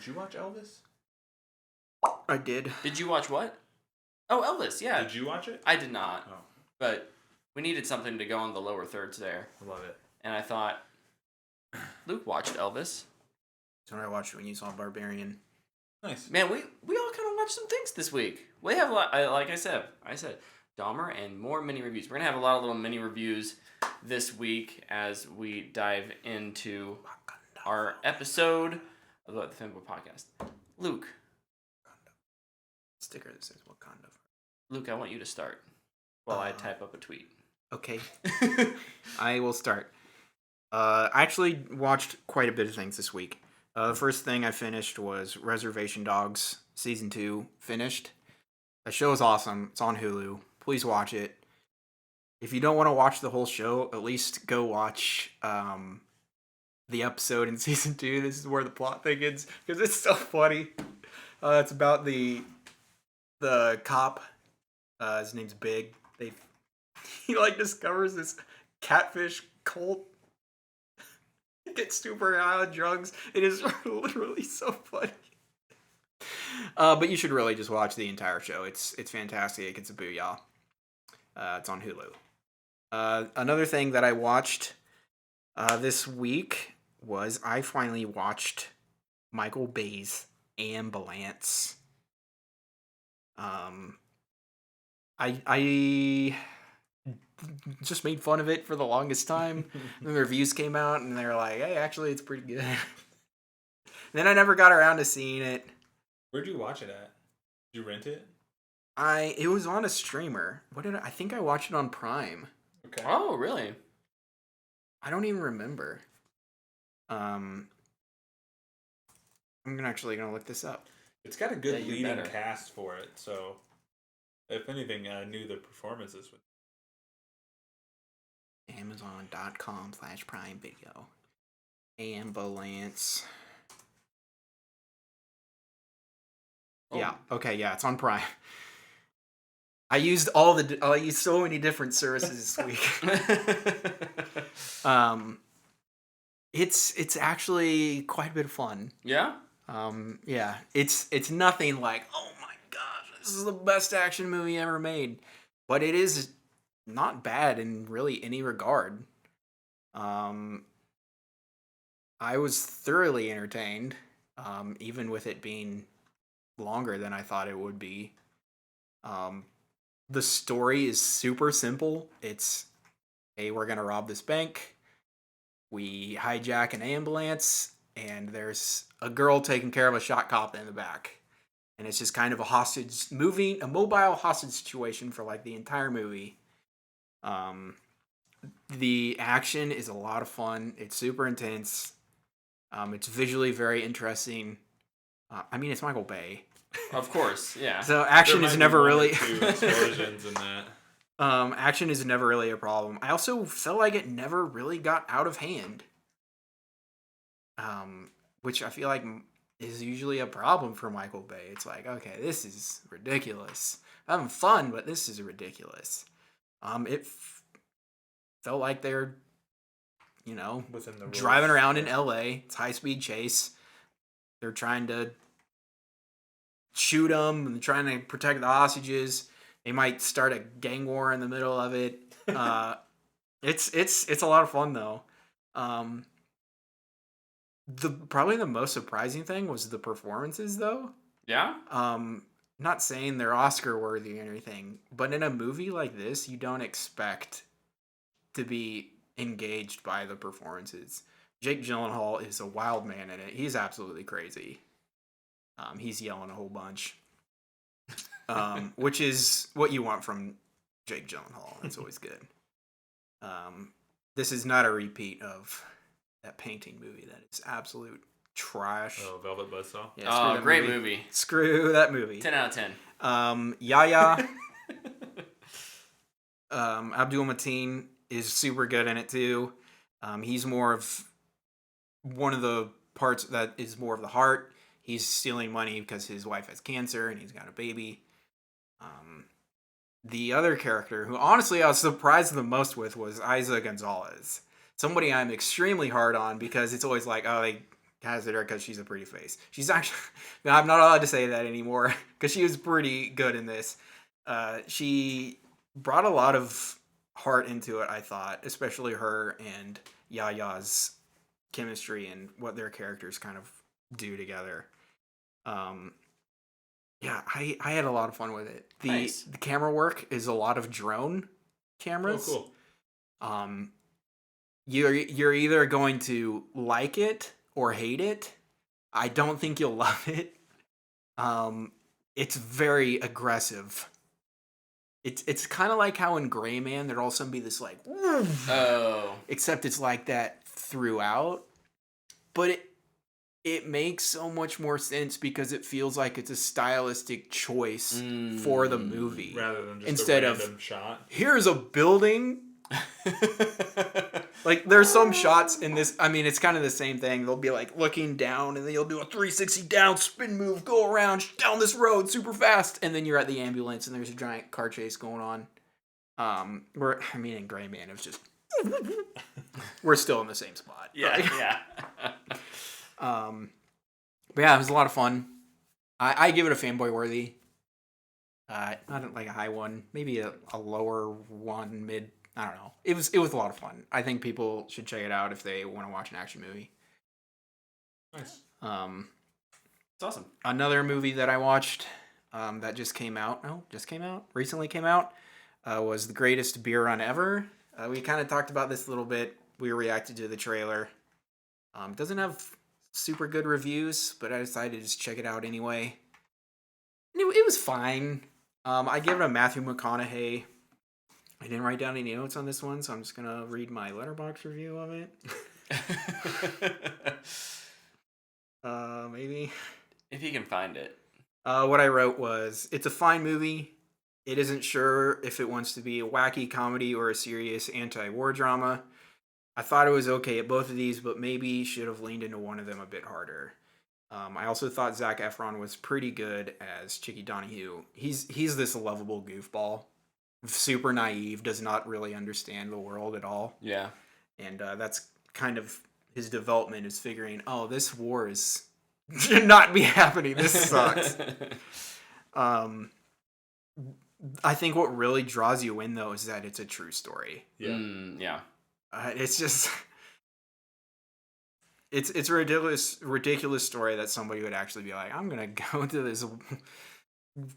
Did you watch Elvis? I did. Did you watch what? Oh, Elvis, yeah. Did you watch it? I did not. Oh. But we needed something to go on the lower thirds there. I love it. And I thought, Luke watched Elvis. That's when I watched it when you saw Barbarian. Nice. Man, we all kind of watched some things this week. We have a lot, like I said, Dahmer and more mini reviews. We're going to have a lot of little mini reviews this week as we dive into our episode of the Fanbox podcast. Luke. Sticker that says Wakanda. Luke, I want you to start while I type up a tweet. Okay. I will start. I actually watched quite a bit of things this week. The first thing I finished was Reservation Dogs Season 2 finished. The show is awesome. It's on Hulu. Please watch it. If you don't want to watch the whole show, at least go watch the episode in Season 2. This is where the plot thickens, because it's so funny. It's about the cop. His name's Big. He discovers this catfish cult. Gets super high on drugs. It is literally so funny. But you should really just watch the entire show. It's fantastic. It's a booyah. It's on Hulu. Another thing that I watched this week was I finally watched Michael Bay's Ambulance. I just made fun of it for the longest time. And the reviews came out and they were like, hey, actually it's pretty good. Then I never got around to seeing it. Where'd you watch it at? Did you rent it? It was on a streamer. I think I watched it on Prime. Okay. Oh, really? I don't even remember. I'm actually gonna look this up. It's got a good leading better. cast for it, so if anything, I knew the performances would. Amazon.com/Prime Video. Ambulance. Oh. Yeah. Okay. Yeah, it's on Prime. I used so many different services this week. It's actually quite a bit of fun. Yeah? Yeah. It's nothing like, oh my gosh, this is the best action movie ever made. But it is not bad in really any regard. I was thoroughly entertained, even with it being longer than I thought it would be. The story is super simple. It's, hey, we're gonna rob this bank. We hijack an ambulance, and there's a girl taking care of a shot cop in the back. And it's just kind of a mobile hostage situation for the entire movie. The action is a lot of fun. It's super intense. It's visually very interesting. It's Michael Bay. Of course, yeah. So action is never really explosions in that. Action is never really a problem. I also felt like it never really got out of hand. Which I feel like is usually a problem for Michael Bay. It's like, okay, this is ridiculous. I'm having fun, but this is ridiculous. It felt like they're, Within the driving around in LA. It's high-speed chase. They're trying to shoot them and trying to protect the hostages. They might start a gang war in the middle of it. It's a lot of fun though. Probably the most surprising thing was the performances though. Yeah? Not saying they're Oscar worthy or anything, but in a movie like this, you don't expect to be engaged by the performances. Jake Gyllenhaal is a wild man in it. He's absolutely crazy. He's yelling a whole bunch. Which is what you want from Jake Gyllenhaal. That's always good. This is not a repeat of that painting movie that is absolute trash. Oh, Velvet Buzzsaw? Yeah, great movie. Screw that movie. 10 out of 10. Yahya Abdul Mateen is super good in it too. He's more of one of the parts that is more of the heart. He's stealing money because his wife has cancer and he's got a baby. The other character, who honestly I was surprised the most with, was Isa Gonzalez. Somebody I'm extremely hard on because it's always like, oh, they has it because she's a pretty face. She's actually... No, I'm not allowed to say that anymore because she was pretty good in this. She brought a lot of heart into it, I thought, especially her and Yaya's chemistry and what their characters kind of do together. Yeah, I had a lot of fun with it. Nice. The camera work is a lot of drone cameras. Oh, cool. You're either going to like it or hate it. I don't think you'll love it. It's very aggressive. It's kind of like how in Gray Man there'd also be this like, Oh, except it's like that throughout. But it makes so much more sense because it feels like it's a stylistic choice for the movie. Rather than just Instead a of, random shot. Here's a building. Like, there's some shots in this, I mean, it's kind of the same thing. They'll be, like, looking down, and then you'll do a 360 down, spin move, go around, down this road super fast, and then you're at the ambulance, and there's a giant car chase going on. In Gray Man, it was just... We're still in the same spot. yeah, right? yeah. But yeah, it was a lot of fun. I give it a fanboy worthy. Not like a high one, maybe a lower one, mid. I don't know. It was a lot of fun. I think people should check it out if they want to watch an action movie. Nice. It's awesome. Another movie that I watched that recently came out, was The Greatest Beer Run Ever. We kind of talked about this a little bit. We reacted to the trailer. It doesn't have super good reviews, but I decided to just check it out anyway. And it was fine. I give it a Matthew McConaughey. I didn't write down any notes on this one, so I'm just going to read my Letterboxd review of it. Maybe. If you can find it. What I wrote was, it's a fine movie. It isn't sure if it wants to be a wacky comedy or a serious anti-war drama. I thought it was okay at both of these, but maybe should have leaned into one of them a bit harder. I also thought Zac Efron was pretty good as Chicky Donahue. He's this lovable goofball. Super naive, does not really understand the world at all. Yeah. And that's kind of his development, is figuring, oh, this war should not be happening. This sucks. I think what really draws you in, though, is that it's a true story. Yeah. Yeah. It's just... It's a ridiculous story that somebody would actually be like, I'm gonna go to this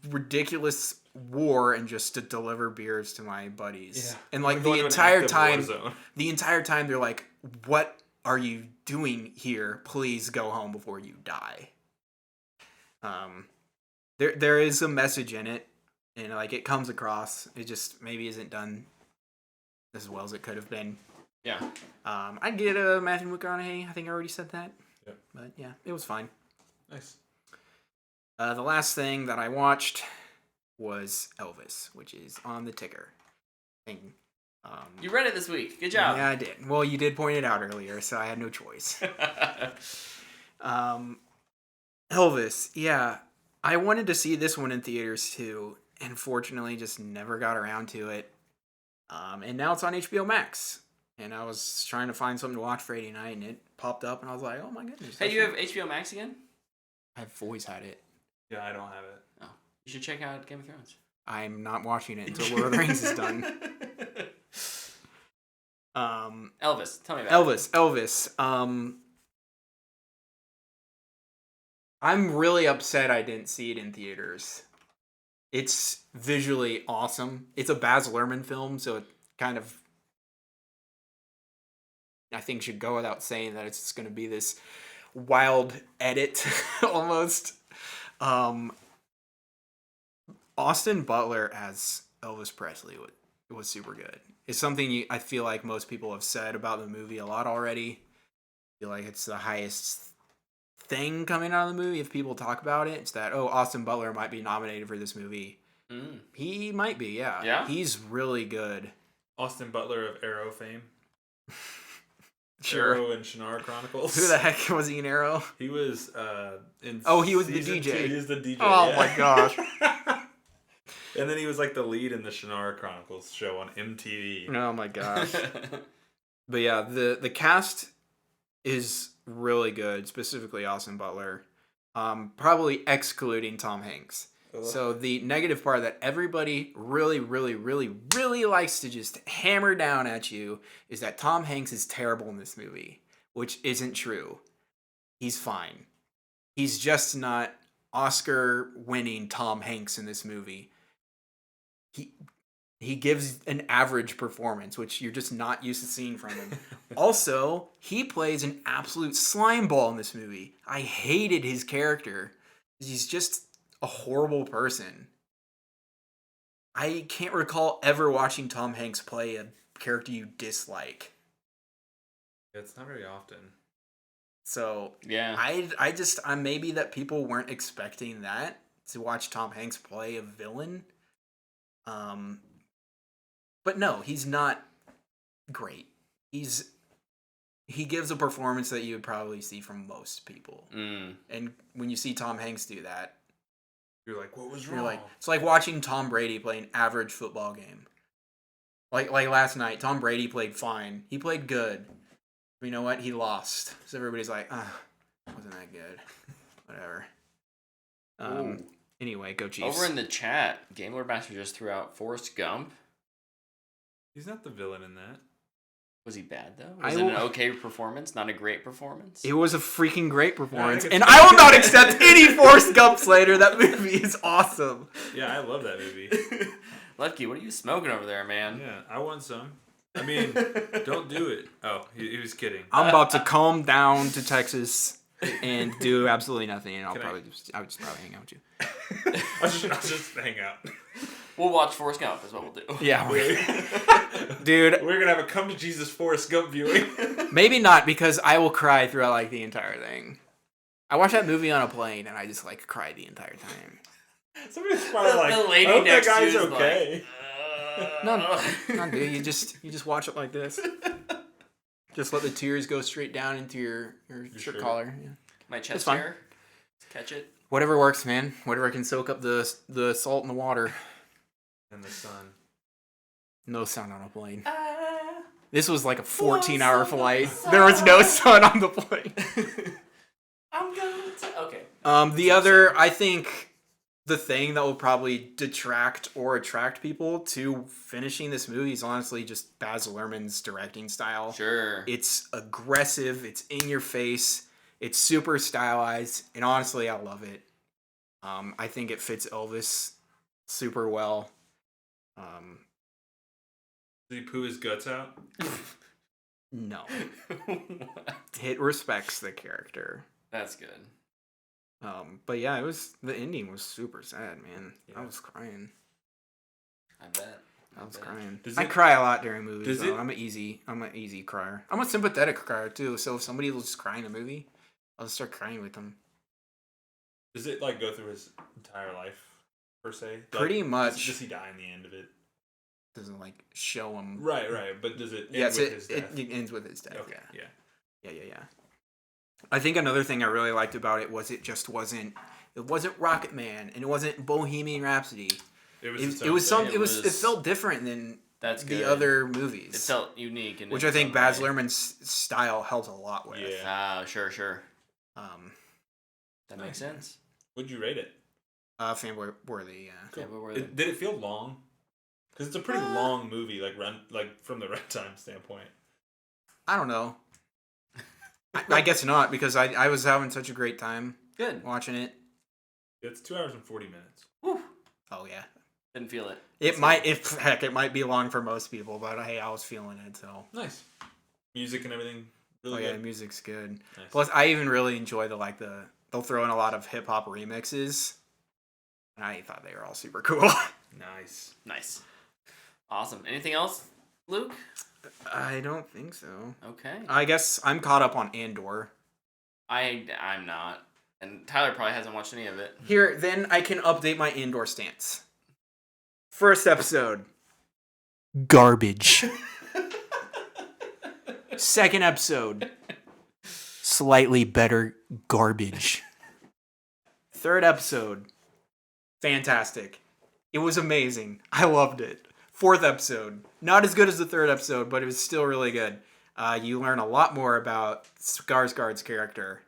ridiculous war and just to deliver beers to my buddies. Yeah. And like We're going the to an entire active war time, zone. they're like, what are you doing here? Please go home before you die. There is a message in it, and like it comes across. It just maybe isn't done as well as it could have been. Yeah. I'd get a Matthew McConaughey. I think I already said that. Yeah. But yeah, it was fine. Nice. The last thing that I watched was Elvis, which is on the ticker. Thing. You read it this week. Good job. Yeah, I did. Well, you did point it out earlier, so I had no choice. Elvis, yeah. I wanted to see this one in theaters too, and fortunately just never got around to it. And now it's on HBO Max. And I was trying to find something to watch Friday night, and it popped up, and I was like, oh my goodness. Hey, you have HBO Max again? I've always had it. Yeah, I don't have it. Oh, you should check out Game of Thrones. I'm not watching it until Lord of the Rings is done. Elvis, tell me about it. Elvis. I'm really upset I didn't see it in theaters. It's visually awesome. It's a Baz Luhrmann film, so it kind of, I think, should go without saying that it's going to be this wild edit almost. Austin Butler as Elvis Presley was super good. It's something I feel like most people have said about the movie a lot already. I feel like it's the highest thing coming out of the movie if people talk about it. It's that, oh, Austin Butler might be nominated for this movie. He might be, yeah. Yeah? He's really good. Austin Butler of Arrow fame. Sure. Arrow and Shannara Chronicles. Who the heck was he in Arrow? He was in he was the season DJ. 2, he was the DJ. Oh yeah. my gosh. And then he was like the lead in the Shannara Chronicles show on MTV. Oh my gosh. But yeah, the cast is really good, specifically Austin Butler. Probably excluding Tom Hanks. Ugh. So the negative part that everybody really, really, really, really likes to just hammer down at you is that Tom Hanks is terrible in this movie, which isn't true. He's fine. He's just not Oscar-winning Tom Hanks in this movie. He gives an average performance, which you're just not used to seeing from him. Also, he plays an absolute slime ball in this movie. I hated his character. He's just a horrible person. I can't recall ever watching Tom Hanks play a character you dislike. It's not very often. So, Yeah. I'm maybe that people weren't expecting that, to watch Tom Hanks play a villain. But no, he's not great. He gives a performance that you would probably see from most people. And when you see Tom Hanks do that, You're like, what was you're wrong? like, it's like watching Tom Brady play an average football game. Like last night, Tom Brady played fine. He played good. But you know what? He lost. So everybody's like, wasn't that good. Whatever. Anyway, go Chiefs. Over in the chat, Game Lord Master just threw out Forrest Gump. He's not the villain in that. Was he bad though? Was it an okay performance? Not a great performance? It was a freaking great performance. Yeah, And I will not accept any Forrest Gump slander. That movie is awesome. Yeah, I love that movie. Lefty, what are you smoking over there, man? Yeah, I want some. I mean, don't do it. Oh, he was kidding. I'm about to calm down to Texas and do absolutely nothing, and I'll Can I- probably just probably hang out with you. I'll just hang out. We'll watch Forrest Gump is what we'll do. Yeah, dude. We're gonna have a come to Jesus Forrest Gump viewing. Maybe not, because I will cry throughout like the entire thing. I watched that movie on a plane, and I just like cried the entire time. Somebody's probably like, The lady I hope that next to guy's you is okay. No, dude, you just watch it like this. Just let the tears go straight down into your shirt shirt. collar. Yeah. My It's chest fine. hair. Catch it. Whatever works, man. Whatever can soak up the salt in the water. And the sun. No sun on a plane. Ah. This was like a 14-hour flight. There was no sun on the plane. I'm going to... Okay. I think the thing that will probably detract or attract people to finishing this movie is honestly just Baz Luhrmann's directing style. Sure. It's aggressive. It's in your face. It's super stylized. And honestly, I love it. I think it fits Elvis super well. Did he poo his guts out? No. It respects the character. That's good. But yeah, the ending was super sad, man. Yeah. I was crying. I bet. I was crying. Does I it- cry a lot during movies. does Though. it- I'm an easy crier. I'm a sympathetic crier too. So if somebody will just cry in a movie, I'll just start crying with them. Does it like go through his entire life per se? Like, Pretty much. Does he die in the end of it? Doesn't like show him. Right. But does it end Yes, with his death? it ends with his death. Okay. Yeah. Yeah. Yeah. I think another thing I really liked about it was it wasn't Rocket Man and it wasn't Bohemian Rhapsody. It It felt different than That's good. the other movies. It felt unique. And which I think Baz Luhrmann's style helped a lot with. Yeah. Ah, sure. That Nice. makes sense. Would you rate it? Fanboy worthy, yeah. Yeah, but we're Did it feel long? Because it's a pretty long movie, like from the runtime standpoint. I don't know. I guess not, because I was having such a great time good. watching it. It's 2 hours and 40 minutes. Whew. Oh yeah. Didn't feel it. It might be long for most people, but hey, I was feeling it, so. Nice. Music and everything. Really Oh yeah, good. the music's good. Nice. Plus, I even really enjoy they'll throw in a lot of hip hop remixes. And I thought they were all super cool. Nice. Nice. Awesome. Anything else, Luke? I don't think so. Okay. I guess I'm caught up on Andor. I'm not. And Tyler probably hasn't watched any of it. Here, then I can update my Andor stance. First episode, garbage. Second episode, slightly better garbage. Third episode, fantastic. It was amazing. I loved it. Fourth episode, not as good as the third episode, but it was still really good. You learn a lot more about Skarsgård's character,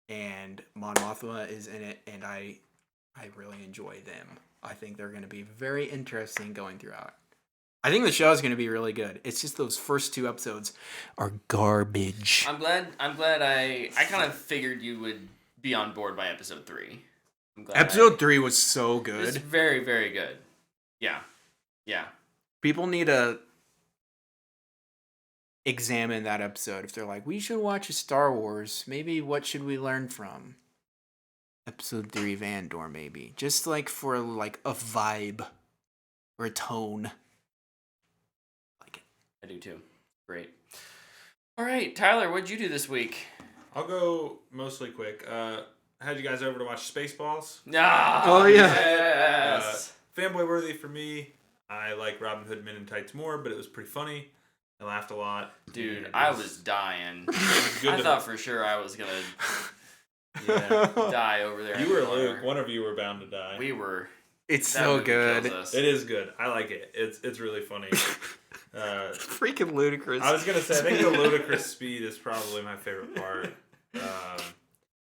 and Mon Mothma is in it, and I really enjoy them. I think they're going to be very interesting going throughout. I think the show is going to be really good. It's just those first 2 episodes are garbage. I'm glad I kind of figured you would be on board by episode 3. I'm glad Episode 3 was so good. It's very, very good. Yeah. Yeah. People need to examine that episode. If they're like, we should watch a Star Wars, maybe what should we learn from? Episode 3 of Andor, maybe. Just like for like a vibe or a tone. Like it. I do too. Great. All right, Tyler, what'd you do this week? I'll go mostly quick. I had you guys over to watch Spaceballs. Oh, yes. Fanboy worthy for me. I like Robin Hood Men in Tights more, but it was pretty funny. I laughed a lot. Dude, I was dying. I thought for sure I was going to die over there. You were Luke. One of you were bound to die. We were. It's so good. It is good. I like it. It's really funny. It's freaking ludicrous. I was going to say, I think the ludicrous speed is probably my favorite part.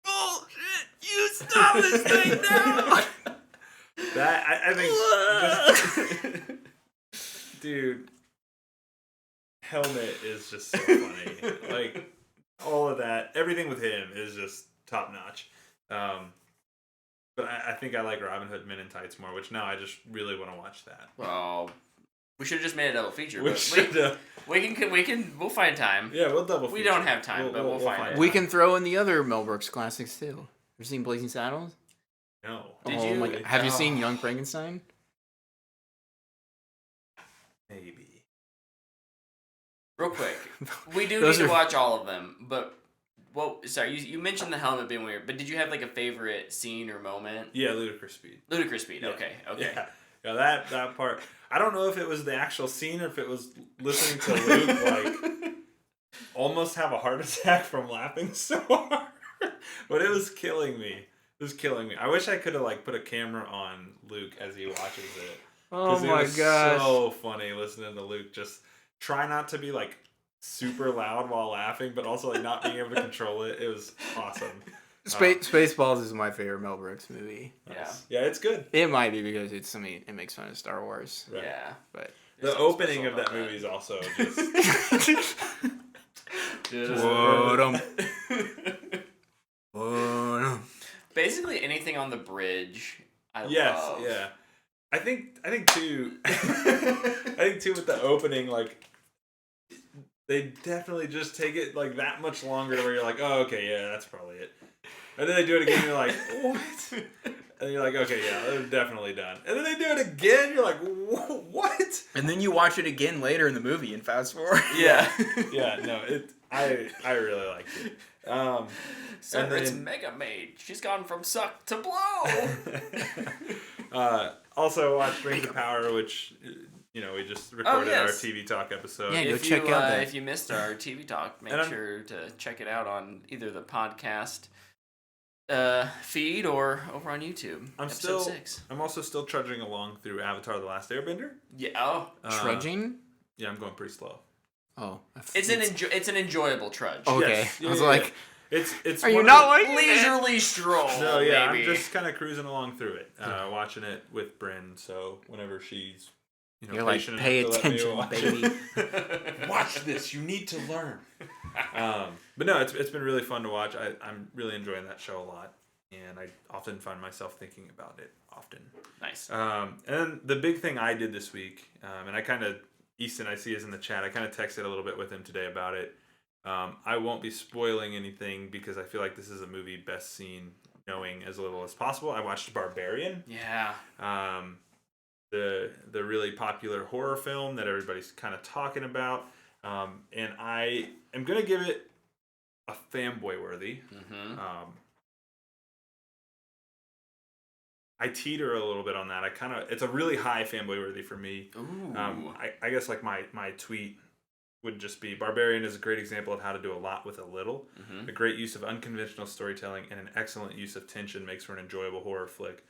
Bullshit! You stop this thing now! I think dude, Helmet is just so funny. Like, all of that, everything with him is just top notch. But I think I like Robin Hood Men in Tights more, which now I just really want to watch that. Well, we should have just made a double feature. We We'll find time. Yeah, we'll double feature. We don't have time, but we'll find it. We can throw in the other Mel Brooks classics too. You seen Blazing Saddles? No. Did you? Have you seen Young Frankenstein? Maybe. Real quick, we do need to watch all of them, but sorry, you mentioned the helmet being weird, but did you have like a favorite scene or moment? Yeah, Ludicrous Speed. Ludicrous Speed. Yeah. Okay. Yeah, that part. I don't know if it was the actual scene or if it was listening to Luke like almost have a heart attack from laughing so hard. But it was killing me. I wish I could have like put a camera on Luke as he watches it. Oh my gosh. So funny listening to Luke just try not to be like super loud while laughing, but also like not being able to control it. It was awesome. Spaceballs is my favorite Mel Brooks movie. Yeah, it's good. It might be because it makes fun of Star Wars. Right. Yeah, but the opening of that movie is also just. Basically anything on the bridge. I love. Yeah. I think too. I think too with the opening, like they definitely just take it like that much longer to where you're like, oh, okay, yeah, that's probably it. And then they do it again, and you're like, what? And you're like, okay, yeah, they're definitely done. And then they do it again, you're like, what? And then you watch it again later in the movie and fast forward. Yeah. Yeah, no, I really liked it. So and then, it's Mega Maid. She's gone from suck to blow. Also watched Rings of Power, which we just recorded our TV Talk episode. Yeah, go check out that. If you missed our TV Talk, make sure to check it out on either the podcast feed or over on YouTube. Episode 6. I'm also still trudging along through Avatar: The Last Airbender. Yeah. Oh. Trudging? Yeah, I'm going pretty slow. Oh. It's an enjoyable trudge. Okay. Yes. Yeah, I was like, it's are you not like leisurely stroll? No, yeah, maybe. I'm just kind of cruising along through it, watching it with Bryn. So whenever she's you're like, pay attention, baby. Watch this. You need to learn. But no, it's been really fun to watch. I'm really enjoying that show a lot, and I often find myself thinking about it often. Nice. And then the big thing I did this week, and I kind of Easton, I see is in the chat. I kind of texted a little bit with him today about it. I won't be spoiling anything because I feel like this is a movie best seen knowing as little as possible. I watched Barbarian. Yeah. The really popular horror film that everybody's kind of talking about. And I am going to give it a fanboy worthy. Mm-hmm. I teeter a little bit on that. It's a really high fanboy worthy for me. Ooh. I guess like my tweet would just be Barbarian is a great example of how to do a lot with a little. Mm-hmm. A great use of unconventional storytelling and an excellent use of tension makes for an enjoyable horror flick.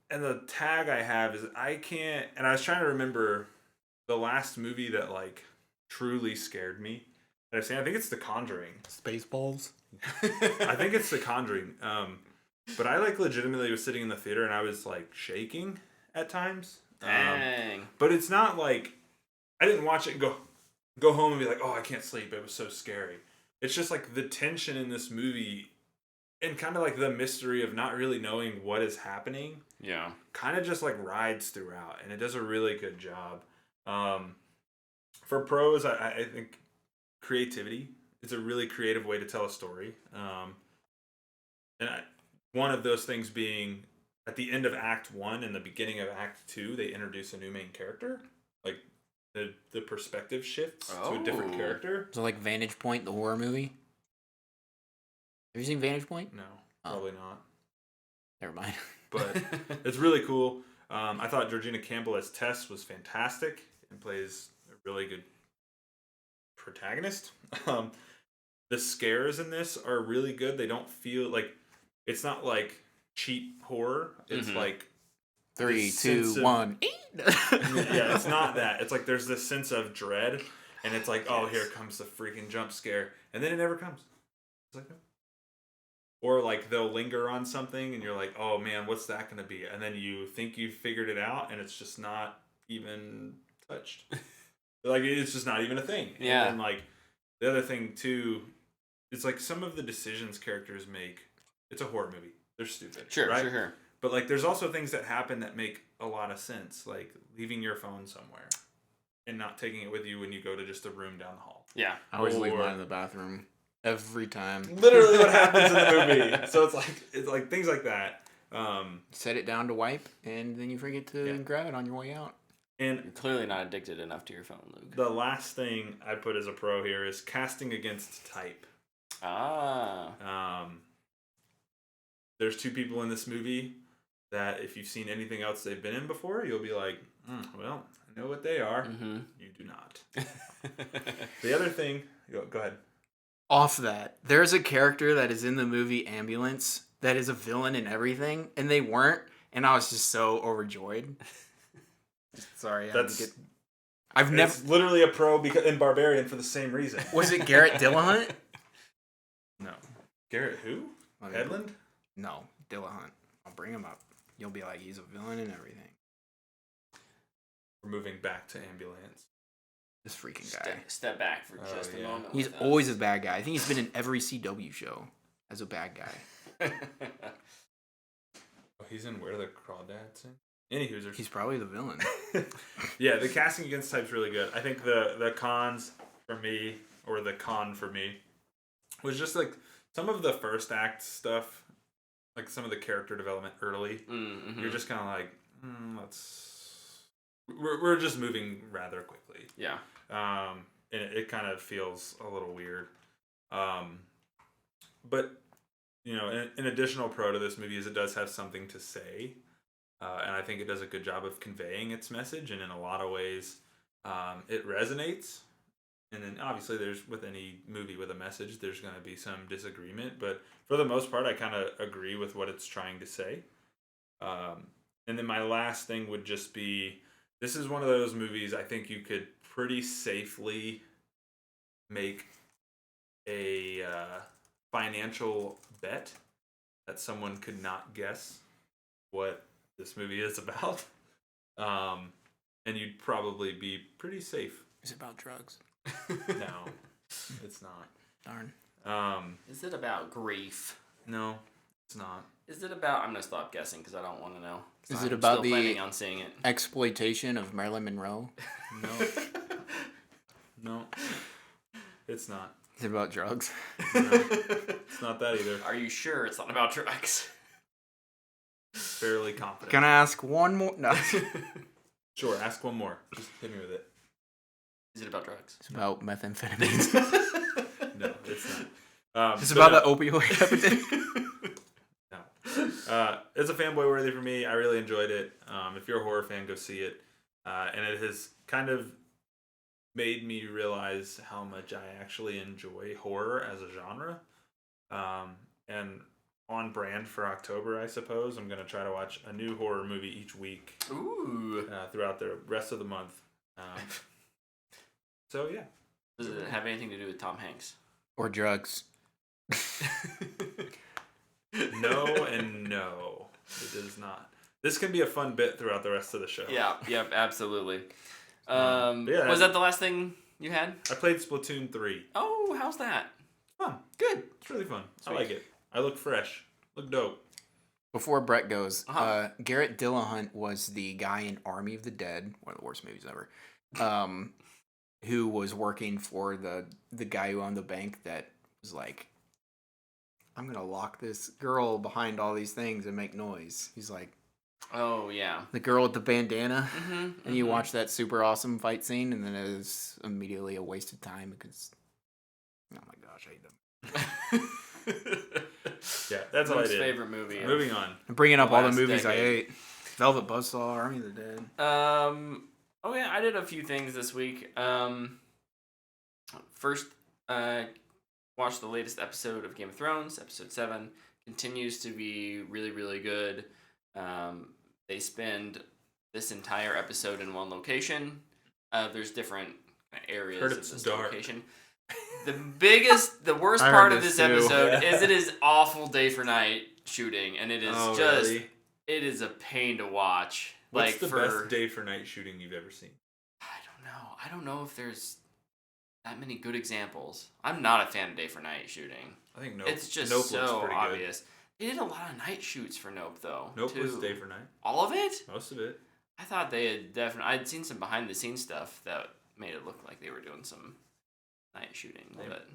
And the tag I have is I was trying to remember the last movie that like truly scared me that I've seen. I think it's The Conjuring. Spaceballs. I think it's The Conjuring. But I like legitimately was sitting in the theater and I was like shaking at times. Dang. But it's not like I didn't watch it and go home and be like, oh, I can't sleep. It was so scary. It's just like the tension in this movie and kind of like the mystery of not really knowing what is happening. Yeah. Kind of just like rides throughout, and it does a really good job. For pros, I think creativity. It's a really creative way to tell a story. One of those things being at the end of Act 1 and the beginning of Act 2, they introduce a new main character. Like the perspective shifts to a different character. So like Vantage Point, the horror movie. Have you seen Vantage Point? No, probably not. Never mind. But it's really cool. I thought Georgina Campbell as Tess was fantastic and plays a really good protagonist. The scares in this are really good. They don't feel like it's not like cheap horror. It's like 3, 2, 1. Yeah, it's not that. It's like there's this sense of dread, and it's like, oh, here comes the freaking jump scare, and then it never comes. It's like, no. Or like they'll linger on something, and you're like, oh man, what's that gonna be? And then you think you figured it out, and it's just not even touched. Like it's just not even a thing. Yeah. And then, like the other thing too, it's like some of the decisions characters make. It's a horror movie. They're stupid. Sure, right? sure. But like, there's also things that happen that make a lot of sense, like leaving your phone somewhere and not taking it with you when you go to just a room down the hall. Yeah. I always leave mine in the bathroom every time. Literally, what happens in the movie. So it's like things like that. Set it down to wipe, and then you forget to grab it on your way out. You're And clearly not addicted enough to your phone, Luke. the last thing I put as a pro here is casting against type. There's two people in this movie that if you've seen anything else they've been in before, you'll be like, well, I know what they are. Mm-hmm. You do not. The other thing, go ahead. Off that, there's a character that is in the movie Ambulance that is a villain in everything, and they weren't, and I was just so overjoyed. Sorry, I've never. It's literally a pro in Barbarian for the same reason. Was it Garrett Dillahunt? No. Garrett who? Hedlund? No, Dillahunt. I'll bring him up. You'll be like, he's a villain and everything. We're moving back to Ambulance. This freaking guy. Step back for just a moment. He's always a bad guy. I think he's been in every CW show as a bad guy. Oh, he's in Where the Crawdads Sing? Anywho, he's probably the villain. Yeah, the casting against type's really good. I think the cons for me, or the con for me, was just like some of the first act stuff, like some of the character development early. Mm-hmm. You're just kind of like, we're just moving rather quickly. Yeah. And it kind of feels a little weird. But you know, an additional pro to this movie is it does have something to say. And I think it does a good job of conveying its message, and in a lot of ways, it resonates. And then obviously, with any movie with a message, there's going to be some disagreement. But for the most part, I kind of agree with what it's trying to say. And then my last thing would just be, this is one of those movies I think you could pretty safely make a financial bet that someone could not guess what this movie is about, and you'd probably be pretty safe. Is it about drugs? No, it's not. Darn. Is it about grief? No, it's not. Is it about? I'm gonna stop guessing because I don't want to know. Is it about still planning on seeing it? Exploitation of Marilyn Monroe? No. No, it's not. Is it about drugs? No, it's not that either. Are you sure it's not about drugs? Fairly confident. Can I ask one more? No. Sure, ask one more. Just hit me with it. Is it about drugs? It's about methamphetamines. No, it's not. It's about the opioid epidemic. No. It's a fanboy worthy for me. I really enjoyed it. If you're a horror fan, go see it. And it has kind of made me realize how much I actually enjoy horror as a genre. And on brand for October, I suppose. I'm going to try to watch a new horror movie each week. Ooh. Throughout the rest of the month. So, yeah. Does it have anything to do with Tom Hanks? Or drugs. No and no. It does not. This can be a fun bit throughout the rest of the show. Yeah, yep, absolutely. Yeah, was that the last thing you had? I played Splatoon 3. Oh, how's that? Fun. Good. It's really fun. Sweet. I like it. I look fresh. Look dope. Before Brett goes, Uh-huh. Garrett Dillahunt was the guy in Army of the Dead, one of the worst movies ever, who was working for the guy who owned the bank that was like, I'm going to lock this girl behind all these things and make noise. He's like, Oh, yeah. the girl with the bandana. Mm-hmm, And you watch that super awesome fight scene, and then it is immediately a waste of time because, oh my gosh, I hate them. Yeah, that's all I Luke's did. favorite movie. Moving on. I'm bringing up all the Last movies I decade. ate. Velvet Buzzsaw, Army of the Dead. Oh yeah, I did a few things this week. First, watched the latest episode of Game of Thrones, episode 7. Continues to be really, really good. They spend this entire episode in one location. There's different areas Heard of it's this dark. location. The worst I heard part of this this too. episode Yeah. is it is awful day for night shooting, and it is Oh, just really? it is a pain to watch. What's like the for best day for night shooting you've ever seen? I don't know if there's that many good examples. I'm not a fan of day for night shooting. I think Nope. It's just Nope looks so pretty obvious. They did a lot of night shoots for Nope though. Good. Nope too. was day for night. All of it? Most of it. I thought they had definitely. I'd seen some behind the scenes stuff that made it look like they were doing some night shooting. But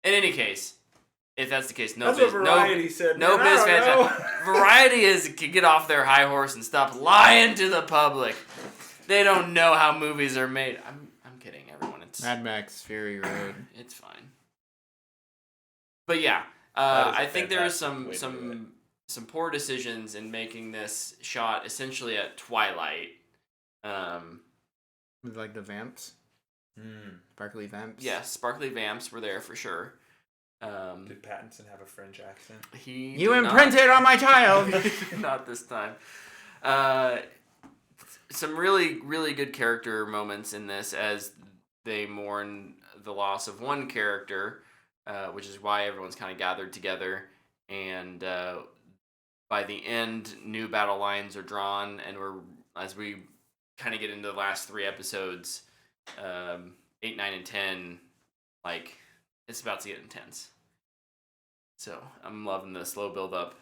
in any case, if that's the case, Nope That's is what Variety said. Nope man. is I don't know. fantastic. Variety is can get off their high horse and stop lying to the public. They don't know how movies are made. I'm kidding, everyone. It's Mad Max, Fury Road. it's fine. But yeah, That is a I think there are fantastic way to do some poor decisions in making this shot essentially at twilight. With like the vamps. Sparkly vamps. Yeah, sparkly vamps were there for sure. Did Pattinson have a French accent? You imprinted on my child! Not this time. Some really, really good character moments in this as they mourn the loss of one character, which is why everyone's kind of gathered together. And by the end, new battle lines are drawn, and as we kind of get into the last 3 episodes, 8, 9, and 10, like, it's about to get intense. So I'm loving the slow build up.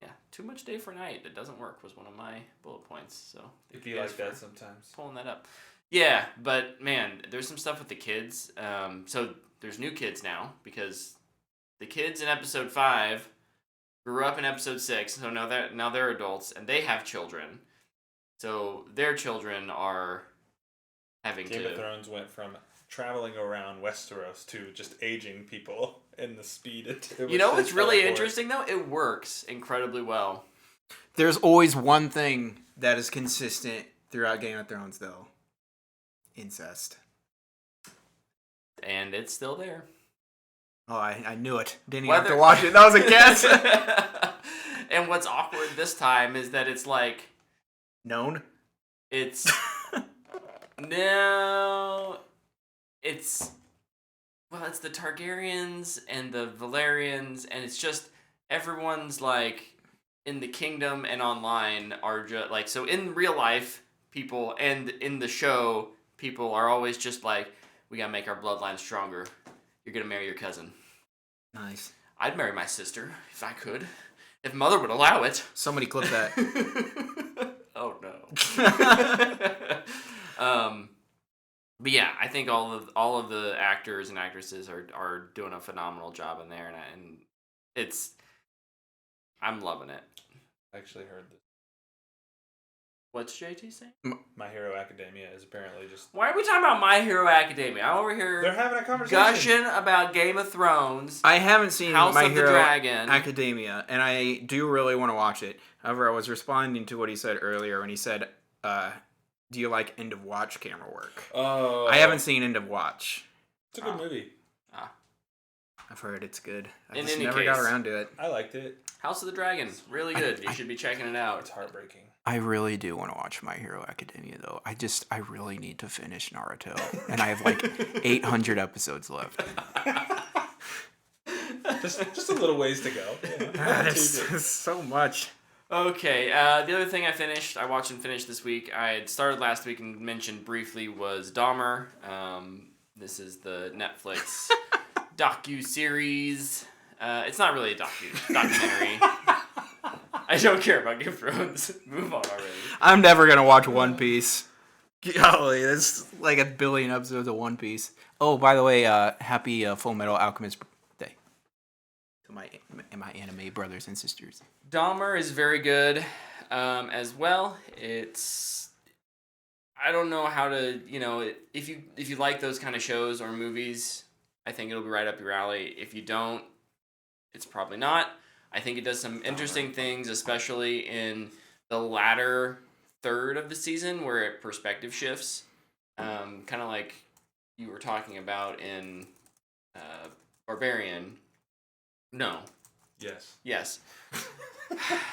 Yeah, too much day for night. That doesn't work was one of my bullet points. So It'd thank be you guys like that for sometimes. pulling that up. Yeah, but man, there's some stuff with the kids. So there's new kids now because the kids in episode 5 grew up in episode 6. So now they're adults and they have children. So their children are having Game to. of Thrones went from traveling around Westeros to just aging people in the speed it You know was what's to really teleport. interesting though? It works incredibly well. There's always one thing that is consistent throughout Game of Thrones, though. Incest. And it's still there. Oh, I knew it. Didn't even have to Whether- watch it. That was a guess. And what's awkward this time is that it's like Known? it's no, it's the Targaryens and the Valerians, and it's just everyone's like in the kingdom and online are just like so in real life people and in the show people are always just like we gotta make our bloodline stronger. You're gonna marry your cousin. Nice. I'd marry my sister if I could. If mother would allow it. Somebody clip that. Oh no. But yeah, I think all of the actors and actresses are doing a phenomenal job in there, and I'm loving it. I actually heard this. What's JT saying? My Hero Academia is apparently just... Why are we talking about My Hero Academia? I'm over They're here having a conversation. gushing about Game of Thrones, I haven't seen House My of the Hero Dragon. Academia, and I do really want to watch it. However, I was responding to what he said earlier when he said, do you like End of Watch camera work? Oh. I haven't seen End of Watch. It's a good movie. I've heard it's good. I In just any never got case. around to it. I liked it. House of the Dragon, really good. You should be checking it out. It's heartbreaking. I really do want to watch My Hero Academia, though. I really need to finish Naruto. And I have like 800 episodes left. just a little ways to go. Yeah. There's so much. Okay, the other thing I watched and finished this week, I had started last week and mentioned briefly, was Dahmer. This is the Netflix docu-series. It's not really a documentary. I don't care about Game of Thrones. Move on already. I'm never going to watch One Piece. Golly, there's like 1 billion episodes of One Piece. Oh, by the way, happy Full Metal Alchemist Day to my anime brothers and sisters. Dahmer is very good as well. I don't know how to, if you like those kind of shows or movies, I think it'll be right up your alley. If you don't, it's probably not. I think it does some interesting things, especially in the latter third of the season where perspective shifts. Kind of like you were talking about in Barbarian. No. Yes.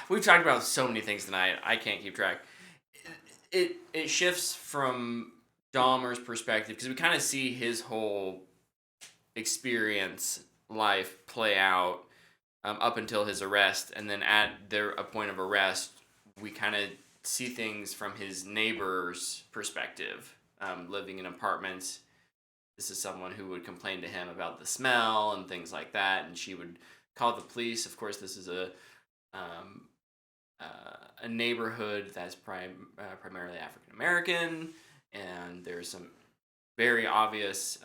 We've talked about so many things tonight. I can't keep track. It shifts from Dahmer's perspective because we kind of see his whole experience, life play out up until his arrest, and then at a point of arrest, we kind of see things from his neighbor's perspective, living in apartments. This is someone who would complain to him about the smell and things like that, and she would call the police. Of course, this is a neighborhood that's primarily African American, and there's some very obvious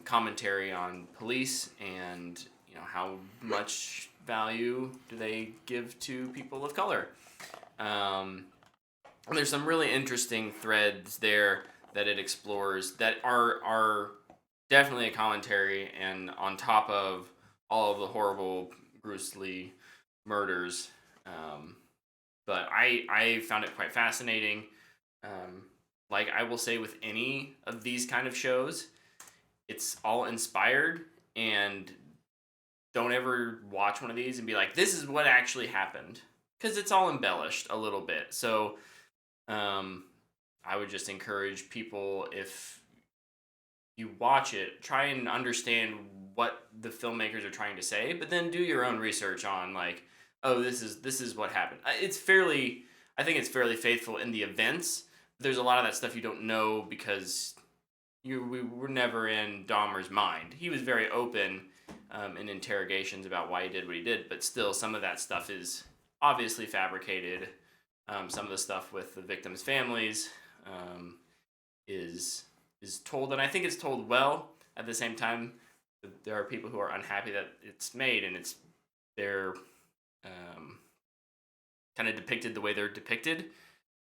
commentary on police and how much value do they give to people of color. There's some really interesting threads there that it explores that are definitely a commentary, and on top of all of the horrible, gruesome murders. But I found it quite fascinating. Like I will say with any of these kind of shows, it's all inspired, and don't ever watch one of these and be like, this is what actually happened. Because it's all embellished a little bit. So I would just encourage people, if you watch it, try and understand what the filmmakers are trying to say, but then do your own research on like, oh, this is what happened. I think it's fairly faithful in the events. There's a lot of that stuff you don't know because we were never in Dahmer's mind. He was very open in interrogations about why he did what he did, but still some of that stuff is obviously fabricated. Some of the stuff with the victims' families is told, and I think it's told well. At the same time, there are people who are unhappy that it's made, and they're kind of depicted the way they're depicted.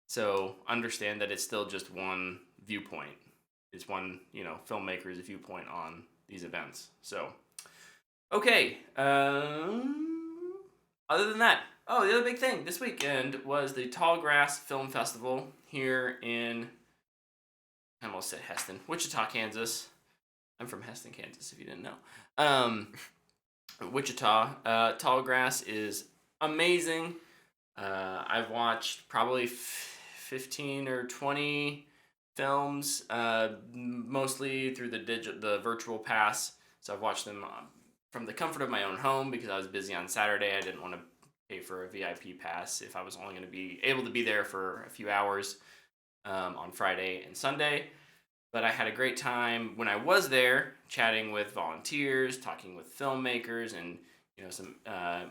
So understand that it's still just one viewpoint. It's one, filmmaker's viewpoint on these events. So, okay. Other than that, the other big thing this weekend was the Tallgrass Film Festival here in, I almost said Heston, Wichita, Kansas. I'm from Heston, Kansas, if you didn't know. Wichita. Tallgrass is amazing. I've watched probably 15 or 20 films, mostly through the virtual pass. So I've watched them from the comfort of my own home because I was busy on Saturday. I didn't want to pay for a VIP pass if I was only going to be able to be there for a few hours on Friday and Sunday. But I had a great time when I was there, chatting with volunteers, talking with filmmakers, and some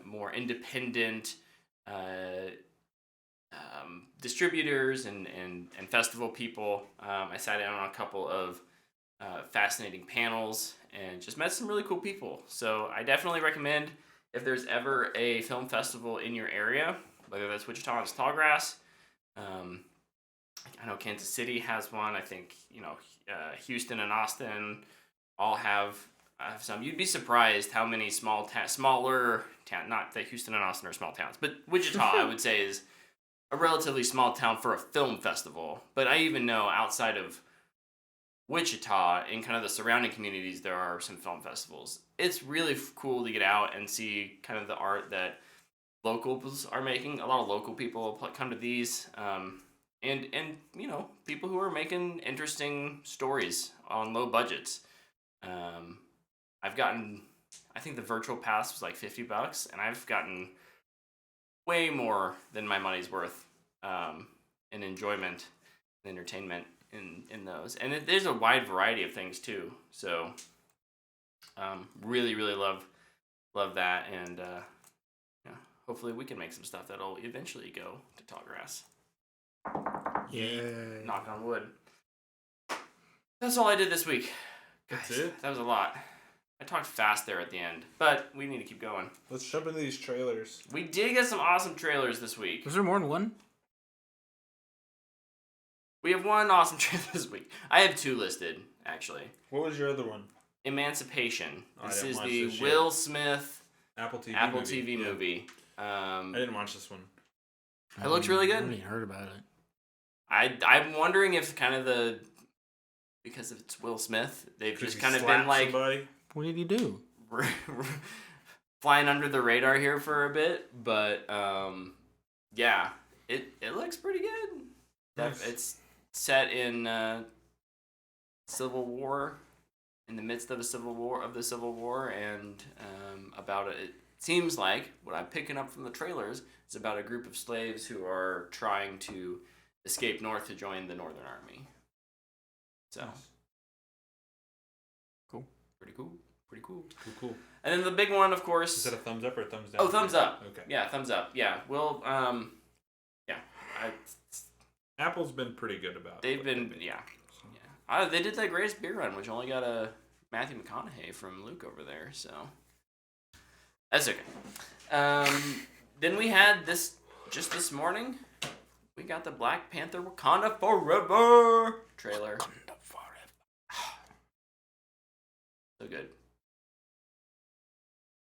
more independent distributors and festival people. I sat in on a couple of fascinating panels and just met some really cool people. So I definitely recommend, if there's ever a film festival in your area, whether that's Wichita or Tallgrass. I know Kansas City has one. I think Houston and Austin all have some. You'd be surprised how many smaller town. Not that Houston and Austin are small towns, but Wichita I would say is a relatively small town for a film festival. But I even know outside of Wichita and kind of the surrounding communities, there are some film festivals. It's really cool to get out and see kind of the art that locals are making. A lot of local people come to these, and people who are making interesting stories on low budgets. I've gotten, I think the virtual pass was like $50, and I've gotten way more than my money's worth in enjoyment and entertainment in those. And there's a wide variety of things too. So really, really love that. And hopefully we can make some stuff that'll eventually go to Tallgrass. Yeah. Knock on wood. That's all I did this week. That's Guys, it? That was a lot. I talked fast there at the end, but we need to keep going. Let's jump into these trailers. We did get some awesome trailers this week. Was there more than one? We have one awesome trailer this week. I have two listed, actually. What was your other one? Emancipation. This is watch the this yet. Will Smith Apple TV TV Yeah. movie. I didn't watch this one. It looks really good. I haven't even heard about it. I'm wondering if kind of because it's Will Smith, they've Could just he kind of slap been like somebody? What did he do? flying under the radar here for a bit, but yeah, it looks pretty good. Nice. It's set in Civil War, in the midst of the Civil War, and about it seems like what I'm picking up from the trailers is about a group of slaves who are trying to escape north to join the Northern Army. So Cool. Pretty cool. Cool. And then the big one, of course. Is that a thumbs up or a thumbs down? Oh, thumbs up. Okay. Yeah, thumbs up. Yeah, we'll Apple's been pretty good about they've it. been they did that Greatest Beer Run, which only got a Matthew McConaughey from Luke over there, so that's okay. Then we had this morning. We got the Black Panther Wakanda Forever trailer. Wakanda forever. So good.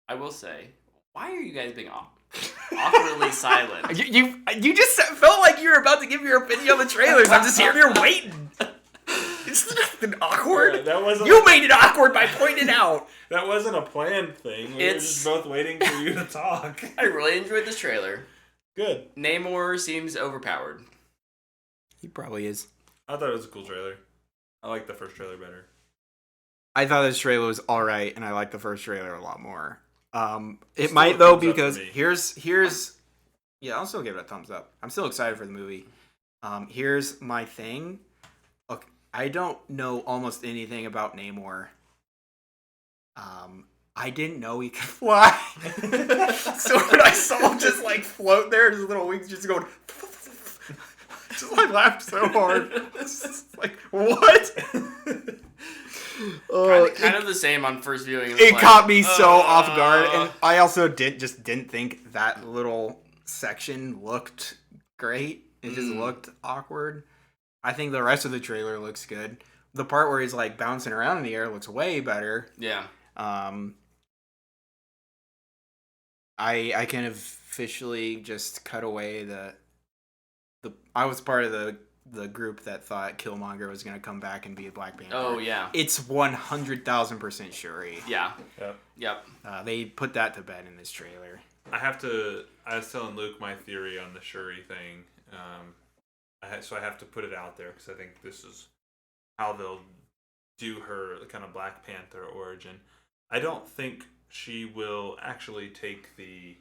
I will say, why are you guys being awkwardly silent? You just felt like you were about to give your opinion on the trailers. I'm just here waiting. It's nothing awkward. Yeah, that wasn't. You made it awkward by pointing out. That wasn't a planned thing. We were just both waiting for you to talk. I really enjoyed this trailer. Good. Namor seems overpowered. He probably is. I thought it was a cool trailer. I like the first trailer better. I thought this trailer was alright, and I like the first trailer a lot more. It Still might a though thumbs up because for me. here's yeah, I'll still give it a thumbs up. I'm still excited for the movie. Here's my thing. Look, I don't know almost anything about Namor. I didn't know he could fly. So when I saw him just like float there, his little wings just going, just like laughed so hard. It's just like, what? Kind of the same on first viewing. It caught me so off guard, and I also didn't think that little section looked great. It just looked awkward. I think the rest of the trailer looks good. The part where he's like bouncing around in the air looks way better. Yeah. I can officially just cut away the I was part of the group that thought Killmonger was gonna come back and be a Black Panther. Oh yeah. It's 100,000% Shuri. Yeah. Yep. They put that to bed in this trailer. I was telling Luke my theory on the Shuri thing. So I have to put it out there because I think this is how they'll do her kind of Black Panther origin. I don't think she will actually take the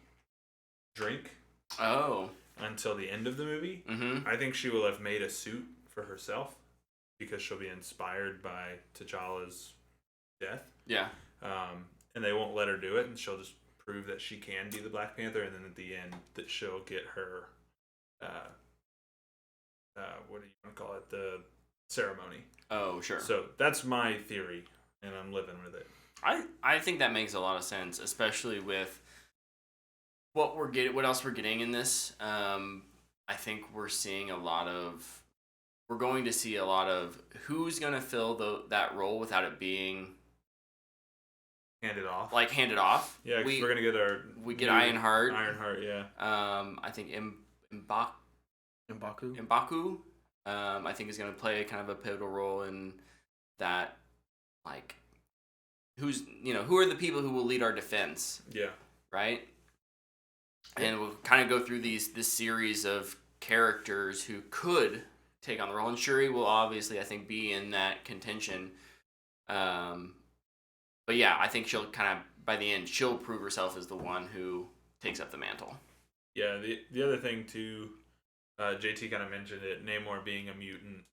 drink until the end of the movie. Mm-hmm. I think she will have made a suit for herself because she'll be inspired by T'Challa's death. Yeah. And they won't let her do it, and she'll just prove that she can be the Black Panther, and then at the end that she'll get her what do you want to call it, the ceremony. Oh, sure. So that's my theory, and I'm living with it. I think that makes a lot of sense, especially with what else we're getting in this. I think we're going to see a lot of who's going to fill that role without it being handed off. Yeah, because we're gonna get we get Ironheart. Yeah. I think M'Baku, I think is going to play kind of a pivotal role in that, like, who are the people who will lead our defense, Yeah. right? And we'll kind of go through this series of characters who could take on the role. And Shuri will obviously, I think, be in that contention. But yeah, I think she'll kind of, by the end, she'll prove herself as the one who takes up the mantle. Yeah, the other thing too, JT kind of mentioned it, Namor being a mutant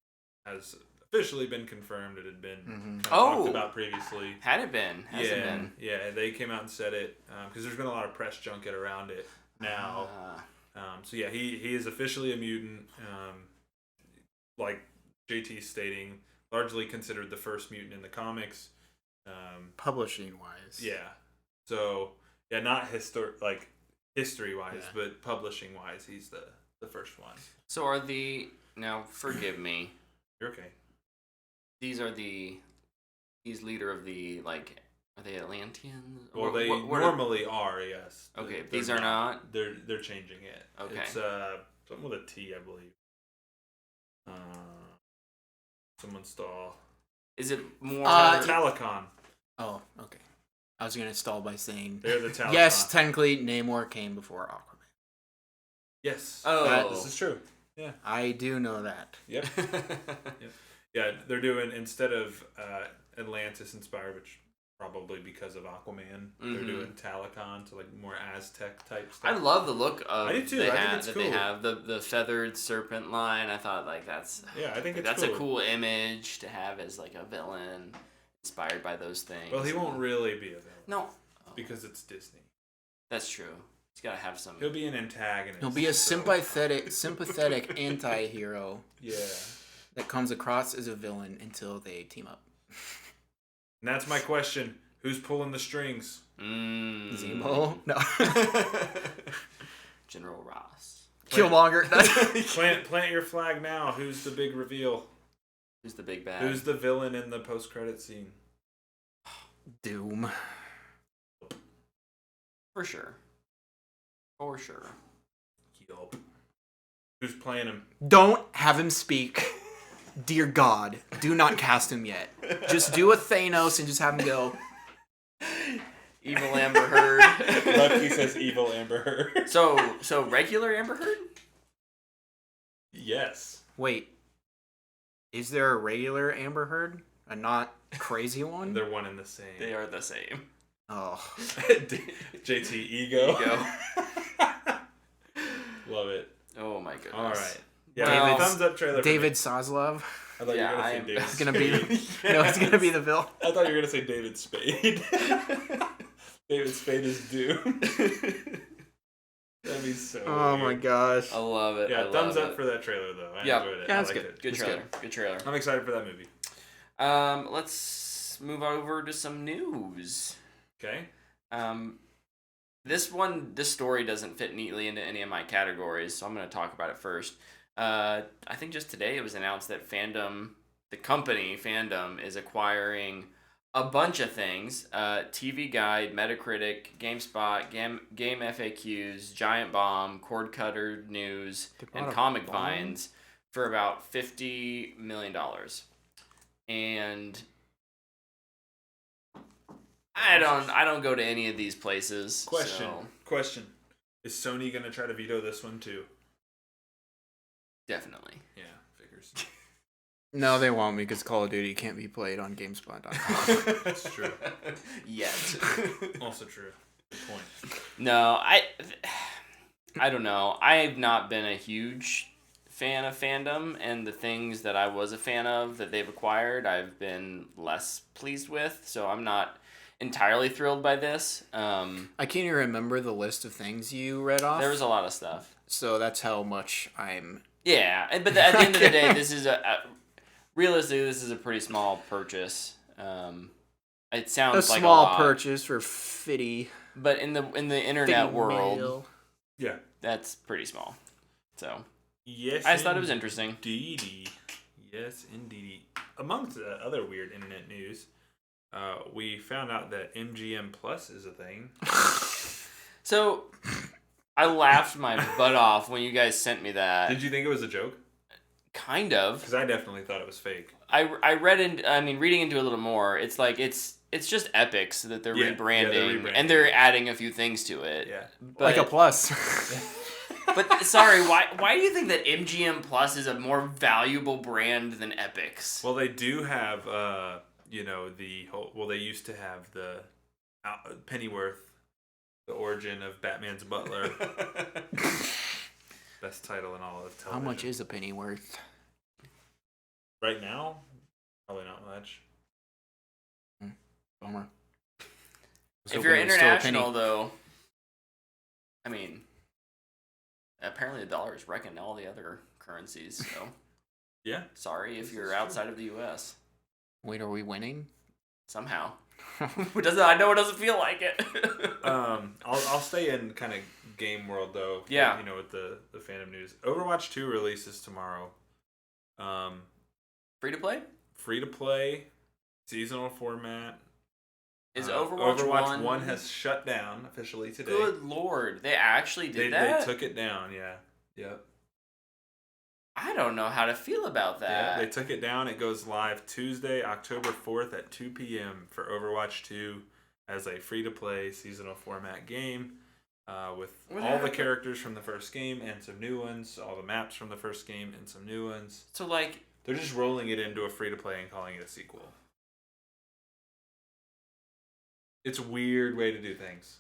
has officially been confirmed. It had been kind of talked about previously. Had it been? Has it been? Yeah, they came out and said it because there's been a lot of press junket around it now. So yeah, he is officially a mutant. Like JT stating, largely considered the first mutant in the comics. Publishing wise. Yeah. So yeah, not history wise, but publishing wise, he's the first one. So are now forgive me. You're okay. He's leader of the, like, are they Atlanteans? Well, they normally are, yes. Okay, these are not. They're changing it. Okay. It's something with a T, I believe. Someone stall. Is it more Talcon? Oh, okay. I was gonna stall by saying They're the Talcon. yes, technically Namor came before Aquaman. Yes. Oh, this is true. Yeah, I do know that. Yep. Yeah, they're doing, instead of Atlantis inspired, which probably because of Aquaman, they're doing Talcon, so like more Aztec type stuff. I love the look of I do too. I think it's cool. They have the feathered serpent line. I thought, like, that's I think it's that's cool. a cool image to have as, like, a villain inspired by those things. Well, he won't really be a villain. No, because it's Disney. That's true. He's got to have some. He'll be an antagonist. He'll be a sympathetic anti-hero. Yeah. That comes across as a villain until they team up. And that's my question. Who's pulling the strings? Zemo? No. General Ross. Killmonger. Plant your flag now. Who's the big reveal? Who's the big bad? Who's the villain in the post-credit scene? Doom. For sure. For sure. Yup. Who's playing him? Don't have him speak. Dear God, do not cast him yet. Just do a Thanos and just have him go. Evil Amber Heard. Lucky says evil Amber Heard. So regular Amber Heard? Yes. Wait. Is there a regular Amber Heard? A not crazy one? They're one and the same. They are the same. Oh. JT Ego. Love it. Oh my goodness. All right. Yeah, thumbs up trailer. David Zaslav. I thought you were gonna say David. It's gonna be. No, it's gonna be the villain. I thought you were gonna say David Spade. David Spade is Doom. That'd be so. Oh my gosh. I love it. Yeah, thumbs up for that trailer though. I enjoyed it. Yeah, I that's liked good. it. Good trailer. Good trailer. I'm excited for that movie. Let's move over to some news. Okay. This story doesn't fit neatly into any of my categories, so I'm going to talk about it first. I think just today it was announced that the company Fandom, is acquiring a bunch of things: TV Guide, Metacritic, GameSpot, Game FAQs, Giant Bomb, Cord Cutter News, and Comic Vines for about $50 million. And I don't go to any of these places. Question. Is Sony gonna try to veto this one too? Definitely. Yeah, figures. No, they won't, because Call of Duty can't be played on GameSpot.com. That's true. Yet. Also true. Good point. No, I don't know. I've not been a huge fan of Fandom, and the things that I was a fan of that they've acquired, I've been less pleased with. So I'm not entirely thrilled by this. I can't even remember the list of things you read off. There was a lot of stuff. So that's how much I'm... Yeah, but at the end of the day, this is realistically, this is a pretty small purchase. It sounds like a small purchase for $50. But in the internet world, yeah, that's pretty small. So yes, I just thought it was interesting. Indeedy. Yes, indeedy. Amongst other weird internet news, we found out that MGM Plus is a thing. So I laughed my butt off when you guys sent me that. Did you think it was a joke? Kind of. Because I definitely thought it was fake. reading into it a little more, it's like it's just Epics that they're rebranding, they're rebranding, and they're adding a few things to it. Yeah. But, like a plus. But sorry, why do you think that MGM Plus is a more valuable brand than Epics? Well, they do have they used to have the Pennyworth, the origin of Batman's butler. Best title in all of television. How much is a penny worth? Right now? Probably not much. Bummer. If you're international, though, I mean, apparently the dollar is wrecking all the other currencies, so... Yeah. Sorry if you're outside of the U.S. Wait, are we winning? Somehow. I know it doesn't feel like it. I'll stay in kind of game world though. Yeah. With the fandom news. Overwatch 2 releases tomorrow. Free to play? Free to play, seasonal format. Is Overwatch 1 has shut down officially today. Good lord, they actually did that? They took it down. Yeah. Yep. I don't know how to feel about that. Yeah, they took it down. It goes live Tuesday, October 4th at 2 p.m. for Overwatch 2 as a free-to-play seasonal format game with all the characters from the first game and some new ones, all the maps from the first game and some new ones. So, like... They're just rolling it into a free-to-play and calling it a sequel. It's a weird way to do things.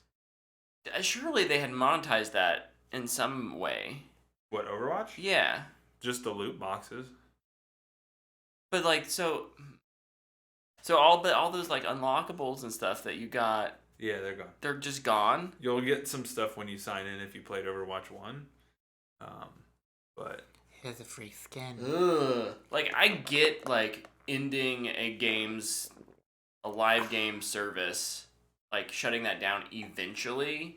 Surely they had monetized that in some way. What, Overwatch? Yeah. Just the loot boxes. But like so all those like unlockables and stuff that you got. Yeah, they're gone. They're just gone. You'll get some stuff when you sign in if you played Overwatch 1. But here's a free skin. Ugh. Like I get like ending a live game service, like shutting that down eventually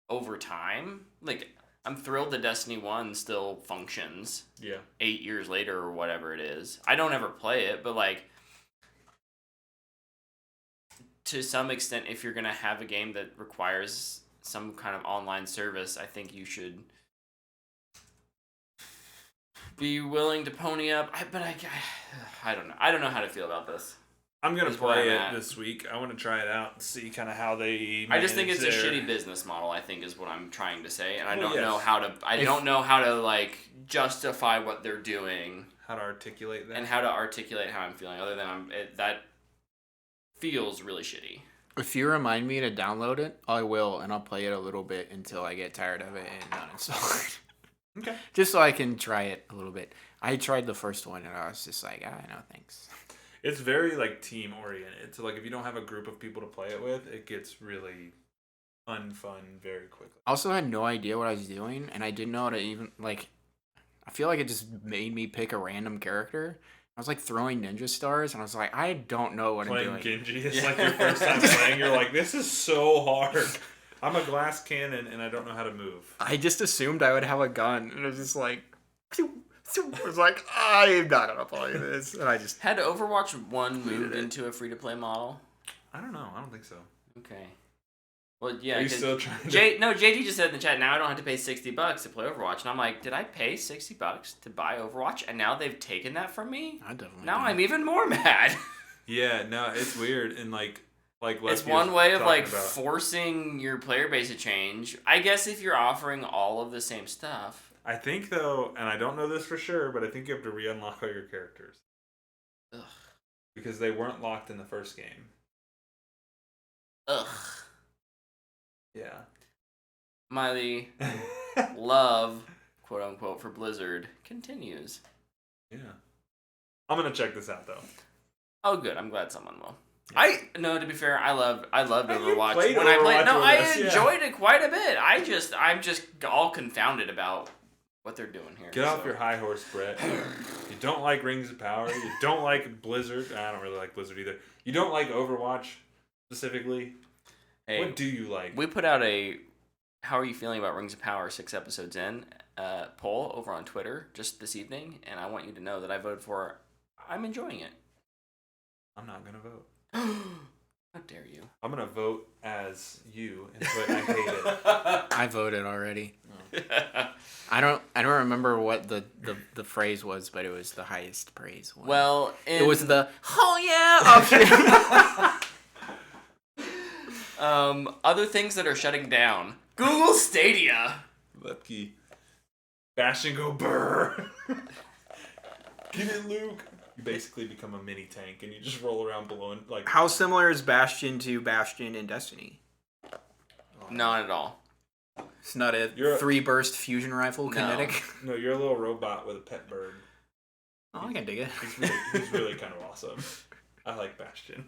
over time. Like I'm thrilled that Destiny 1 still functions. Yeah. 8 years later or whatever it is. I don't ever play it, but like to some extent, if you're going to have a game that requires some kind of online service, I think you should be willing to pony up. I don't know. I don't know how to feel about this. I'm going to play it this week. I want to try it out and see kind of how they I just think it's a shitty business model, I think is what I'm trying to say. And I don't know how to like justify what they're doing. How to articulate that. And how to articulate how I'm feeling other than that feels really shitty. If you remind me to download it, I will, and I'll play it a little bit until I get tired of it and uninstall it. Okay. Just so I can try it a little bit. I tried the first one and I was just like, no thanks. It's very like team oriented. So like if you don't have a group of people to play it with, it gets really unfun very quickly. I also had no idea what I was doing, and I didn't know how to even like. I feel like it just made me pick a random character. I was like throwing ninja stars, and I was like, I don't know what I'm doing. Genji is like your first time playing. You're like, this is so hard. I'm a glass cannon, and I don't know how to move. I just assumed I would have a gun, and I was just like, I was like, I'm not gonna play this, and I just had Overwatch 1 moved into a free to play model. I don't know. I don't think so. Okay. Well, yeah. Are you still trying to... JD just said in the chat, now I don't have to pay $60 to play Overwatch. And I'm like, did I pay $60 to buy Overwatch? And now they've taken that from me? I definitely Now I'm even more mad. Yeah, no, it's weird. And like it's one way of like forcing your player base to change. I guess if you're offering all of the same stuff. I think though, and I don't know this for sure, but I think you have to re-unlock all your characters. Ugh. Because they weren't locked in the first game. Ugh. Yeah. Miley, love, quote unquote, for Blizzard continues. Yeah. I'm gonna check this out though. Oh, good. I'm glad someone will. Yeah. To be fair, I loved Overwatch. I enjoyed it quite a bit. I'm just all confounded about what they're doing here. Get off your high horse, Brett. You don't like Rings of Power. You don't like Blizzard. I don't really like Blizzard either. You don't like Overwatch specifically. Hey, what do you like? We put out a "How are you feeling about Rings of Power?" 6 episodes in poll over on Twitter just this evening, and I want you to know that I voted for. I'm enjoying it. I'm not gonna vote. How dare you? I'm gonna vote as you and put I hate it. I voted already. Oh. I don't remember what the phrase was, but it was the highest praise one. Well, it was the option. Other things that are shutting down. Google Stadia. Lucky. Bastion go brr. Get it, Luke. You basically become a mini tank and you just roll around blowing like. How similar is Bastion to Bastion in Destiny? Not at all. It's not a 3-burst fusion rifle kinetic. No, you're a little robot with a pet bird. Oh, I can dig it. He's really kind of awesome. I like Bastion.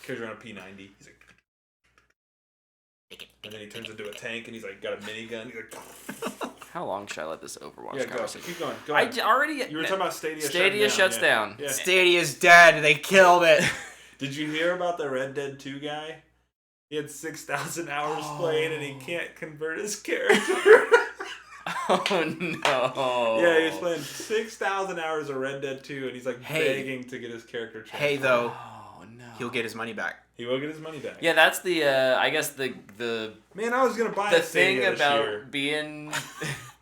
Carries around a P90. He's like. And then he turns into a tank and he's like got a minigun. He's like. How long should I let this Overwatch conversation? Keep going. Go ahead. You were talking about Stadia. Stadia shuts down. Yeah. Stadia's dead. They killed it. Did you hear about the Red Dead 2 guy? He had 6,000 hours playing and he can't convert his character. Oh no. Yeah, he was playing 6,000 hours of Red Dead 2 and he's like begging to get his character changed. Hey, though. Oh no. He'll get his money back. He will get his money back. Yeah, that's the I guess the Man, I was gonna buy the a Stadia thing this about year. being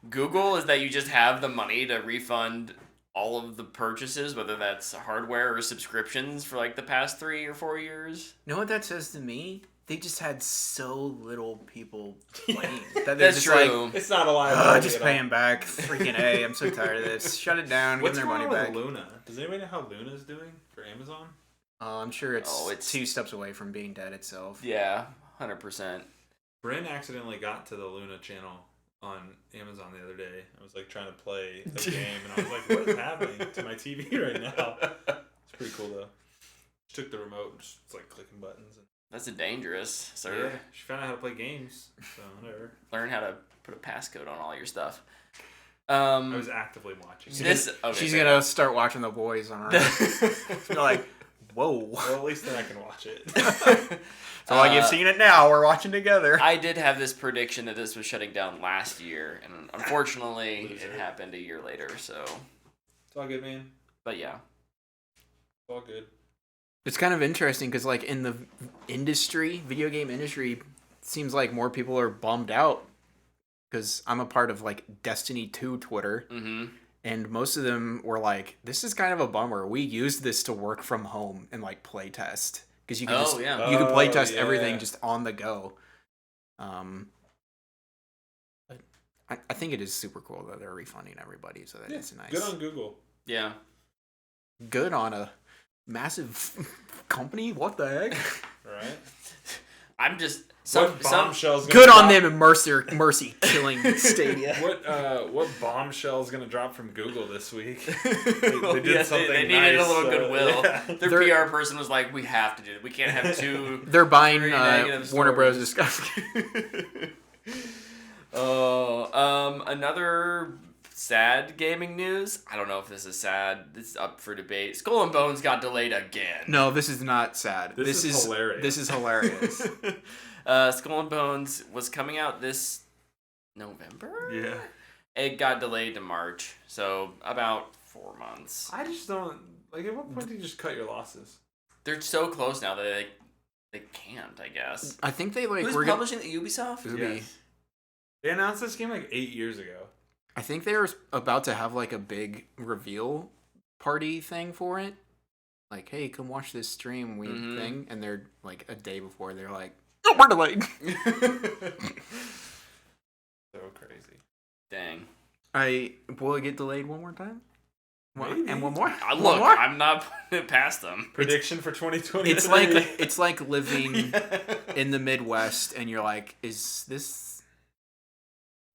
Google is that you just have the money to refund all of the purchases, whether that's hardware or subscriptions for like the past 3 or 4 years. You know what that says to me? They just had so little people playing. That That's just true. Like, It's not a liability. just pay him back. Freaking A. I'm so tired of this. Shut it down. What's give them their going money on back. with Luna? Does anybody know how Luna's doing for Amazon? I'm sure it's Oh, it's 2 steps away from being dead itself. Yeah, 100%. Bryn accidentally got to the Luna channel on Amazon the other day. I was like trying to play a game and I was like, what is happening to my TV right now? It's pretty cool though. She took the remote and just like clicking buttons. And That's dangerous, sir. yeah, she found out how to play games. So whatever. Learn how to put a passcode on all your stuff. I was actively watching. She's gonna start watching The Boys on her own. She's like, whoa. Well, at least then I can watch it. So like you've seen it now, we're watching together. I did have this prediction that this was shutting down last year, and unfortunately, it happened a year later. So It's all good, man. But yeah, It's all good. It's kind of interesting because like in the video game industry, it seems like more people are bummed out because I'm a part of like Destiny 2 Twitter. Mm-hmm. And most of them were like, "This is kind of a bummer. We used this to work from home and like play test because you can you can play test everything just on the go." But I think it is super cool that they're refunding everybody, so that it's nice. Good on Google. Yeah. Good on a massive company. What the heck? Right. I'm just What bombshell's gonna Good on drop? them and Mercy killing Stadia. What bombshell's gonna drop from Google this week? They They did something They needed nice, a little goodwill. yeah. Their PR person was like, "We have to do it. We can't have two." They're buying Very negative Warner Bros. stories. Discovery. Another sad gaming news. I don't know if this is sad. This is up for debate. Skull and Bones got delayed again. No, this is not sad. This is hilarious. This is hilarious. Skull and Bones was coming out this November. Yeah. It got delayed to March, so about 4 months. I just don't like. At what point do you just cut your losses? They're so close now that they can't. I guess. I think they like Who's were publishing the Ubisoft? Ubi. Yes. They announced this game like 8 years ago. I think they were about to have like a big reveal party thing for it. Like, hey, come watch this stream thing, and they're like a day before they're like, oh, we're delayed. So crazy. Dang. Will it get delayed one more time? Maybe. And one more. Look, One more? I'm not putting it past them. Prediction for 2020. It's like living in the Midwest, and you're like, is this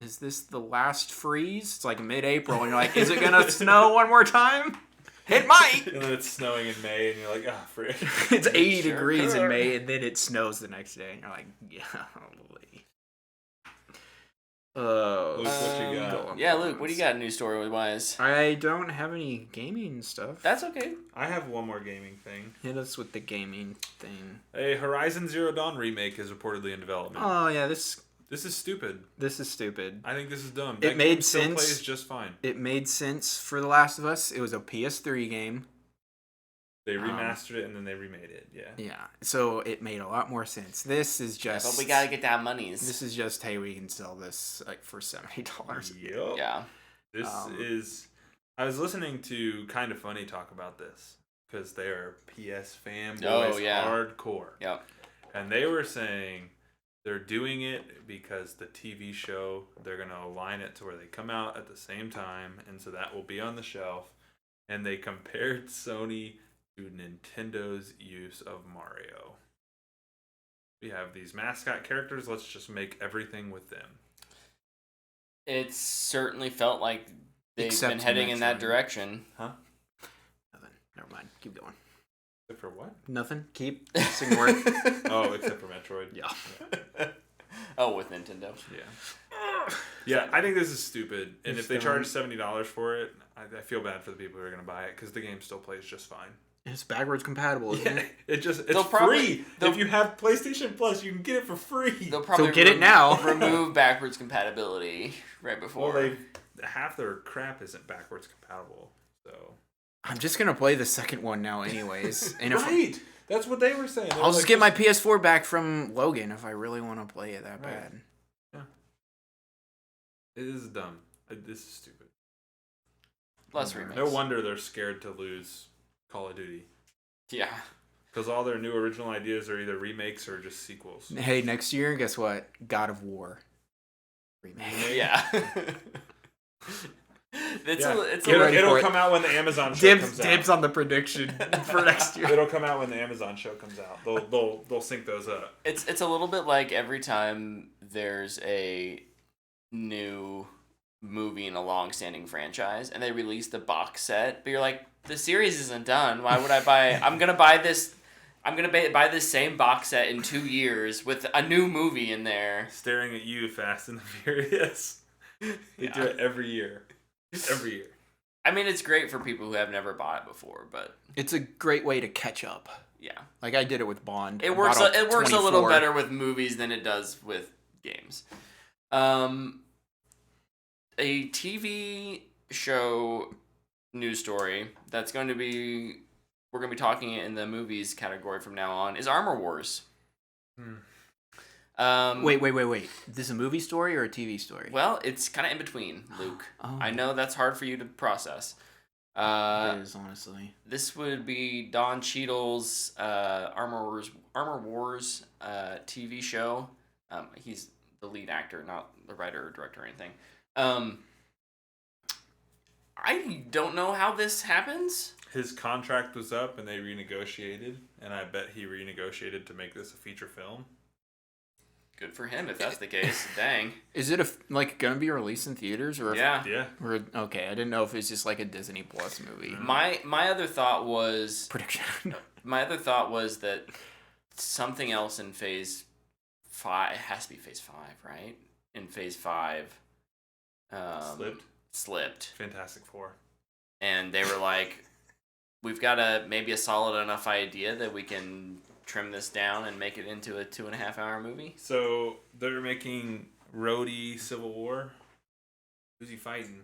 the last freeze? It's like mid-April, and you're like, is it gonna snow one more time? It might. And then it's snowing in May, and you're like, ah, frick. It's 80 Sure degrees could. in May, and then it snows the next day, and you're like, yeah, holy. Luke, what you got? Yeah, Luke, what do you got news story-wise? I don't have any gaming stuff. That's okay. I have one more gaming thing. Hit us with the gaming thing. A Horizon Zero Dawn remake is reportedly in development. Oh yeah, this This is stupid. is stupid. I think this is dumb. It That made game still sense. plays just fine. It made sense for The Last of Us. It was a PS3 game. They remastered it and then they remade it. Yeah. Yeah. So it made a lot more sense. This is just. But we gotta get that monies. This is just, hey, we can sell this like for $70. Yep. Yeah. This is. I was listening to Kind of Funny talk about this because they are PS fanboys, hardcore. Yep. And they were saying they're doing it because the TV show, they're going to align it to where they come out at the same time, and so that will be on the shelf. And they compared Sony to Nintendo's use of Mario. We have these mascot characters, let's just make everything with them. It certainly felt like they've been heading in that direction. Huh? Nothing. Never mind. Keep going. Except for what? Nothing. Keep. Sing word. Oh, except for Metroid. Yeah. Oh, with Nintendo. Yeah. Yeah, I think this is stupid. And if they charge $70 for it, I feel bad for the people who are going to buy it because the game still plays just fine. It's backwards compatible, isn't it? It's free. If you have PlayStation Plus, you can get it for free. They'll probably so get it now. Remove backwards compatibility right before. Well, half their crap isn't backwards compatible. So I'm just gonna play the second one now, anyways. And right. That's what they were saying. I'll just get my PS4 back from Logan if I really want to play it that bad. Yeah. It is dumb. This is stupid. Less remakes. No wonder they're scared to lose Call of Duty. Yeah. Because all their new original ideas are either remakes or just sequels. Hey, next year, guess what? God of War. Remake. Yeah. It'll come out when the Amazon show comes out. Dibs on the prediction for next year. It'll come out when the Amazon show comes out. They'll sync those up. It's a little bit like every time there's a new movie in a long-standing franchise and they release the box set, but you're like, the series isn't done. Why would I buy? I'm gonna buy this same box set in 2 years with a new movie in there. Staring at you, Fast and the Furious. They do it every year. Every year. I mean, it's great for people who have never bought it before, but it's a great way to catch up. Yeah, like I did it with Bond. It works a little better with movies than it does with games. A TV show news story that's we're going to be talking in the movies category from now on is Armor Wars. Wait. This is a movie story or a TV story? Well, it's kind of in between, Luke. Oh. I know that's hard for you to process. It is, honestly. This would be Don Cheadle's Armor Wars TV show. He's the lead actor, not the writer or director or anything. I don't know how this happens. His contract was up and they renegotiated, and I bet he renegotiated to make this a feature film. Good for him if that's the case. Dang. Is it gonna be released in theaters or? Yeah. Okay, I didn't know if it's just like a Disney Plus movie. My other thought was prediction. My other thought was that something else in Phase 5 it has to be Phase 5, right? In Phase 5, slipped. Fantastic Four. And they were like, we've got maybe a solid enough idea that we can trim this down and make it into a 2.5-hour movie. So they're making Rhodey Civil War. Who's he fighting?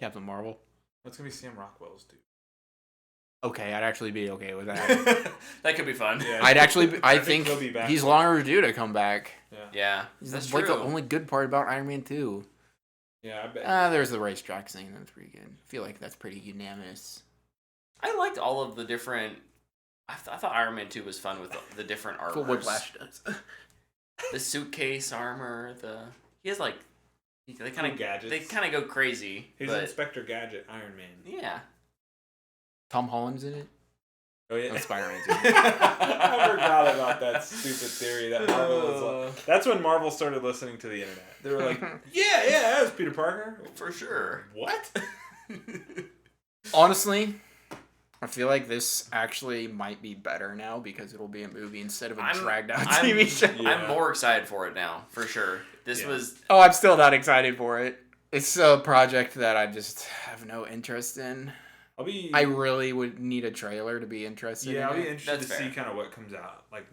Captain Marvel. That's gonna be Sam Rockwell's dude. Okay, I'd actually be okay with that. That could be fun. Yeah, I think he's long overdue to come back. Yeah, that's true. The only good part about Iron Man 2. Yeah, I bet. There's the racetrack scene. That's pretty good. I feel like that's pretty unanimous. I liked all of the different. I thought Iron Man 2 was fun with the different armors. Cool Whiplash does. The suitcase armor. He has like. They kind of gadgets. They kind of go crazy. He's Inspector Gadget, Iron Man. Yeah. Tom Holland's in it. Oh yeah, Spider-Man's in it. I forgot about that stupid theory that Marvel was like. That's when Marvel started listening to the internet. They were like, "Yeah, that was Peter Parker for sure." What? Honestly, I feel like this actually might be better now because it'll be a movie instead of a dragged out TV show. Yeah. I'm more excited for it now, for sure. This was. Oh, I'm still not excited for it. It's a project that I just have no interest in. I really would need a trailer to be interested in it. Yeah, I'll be interested to see kind of what comes out. Like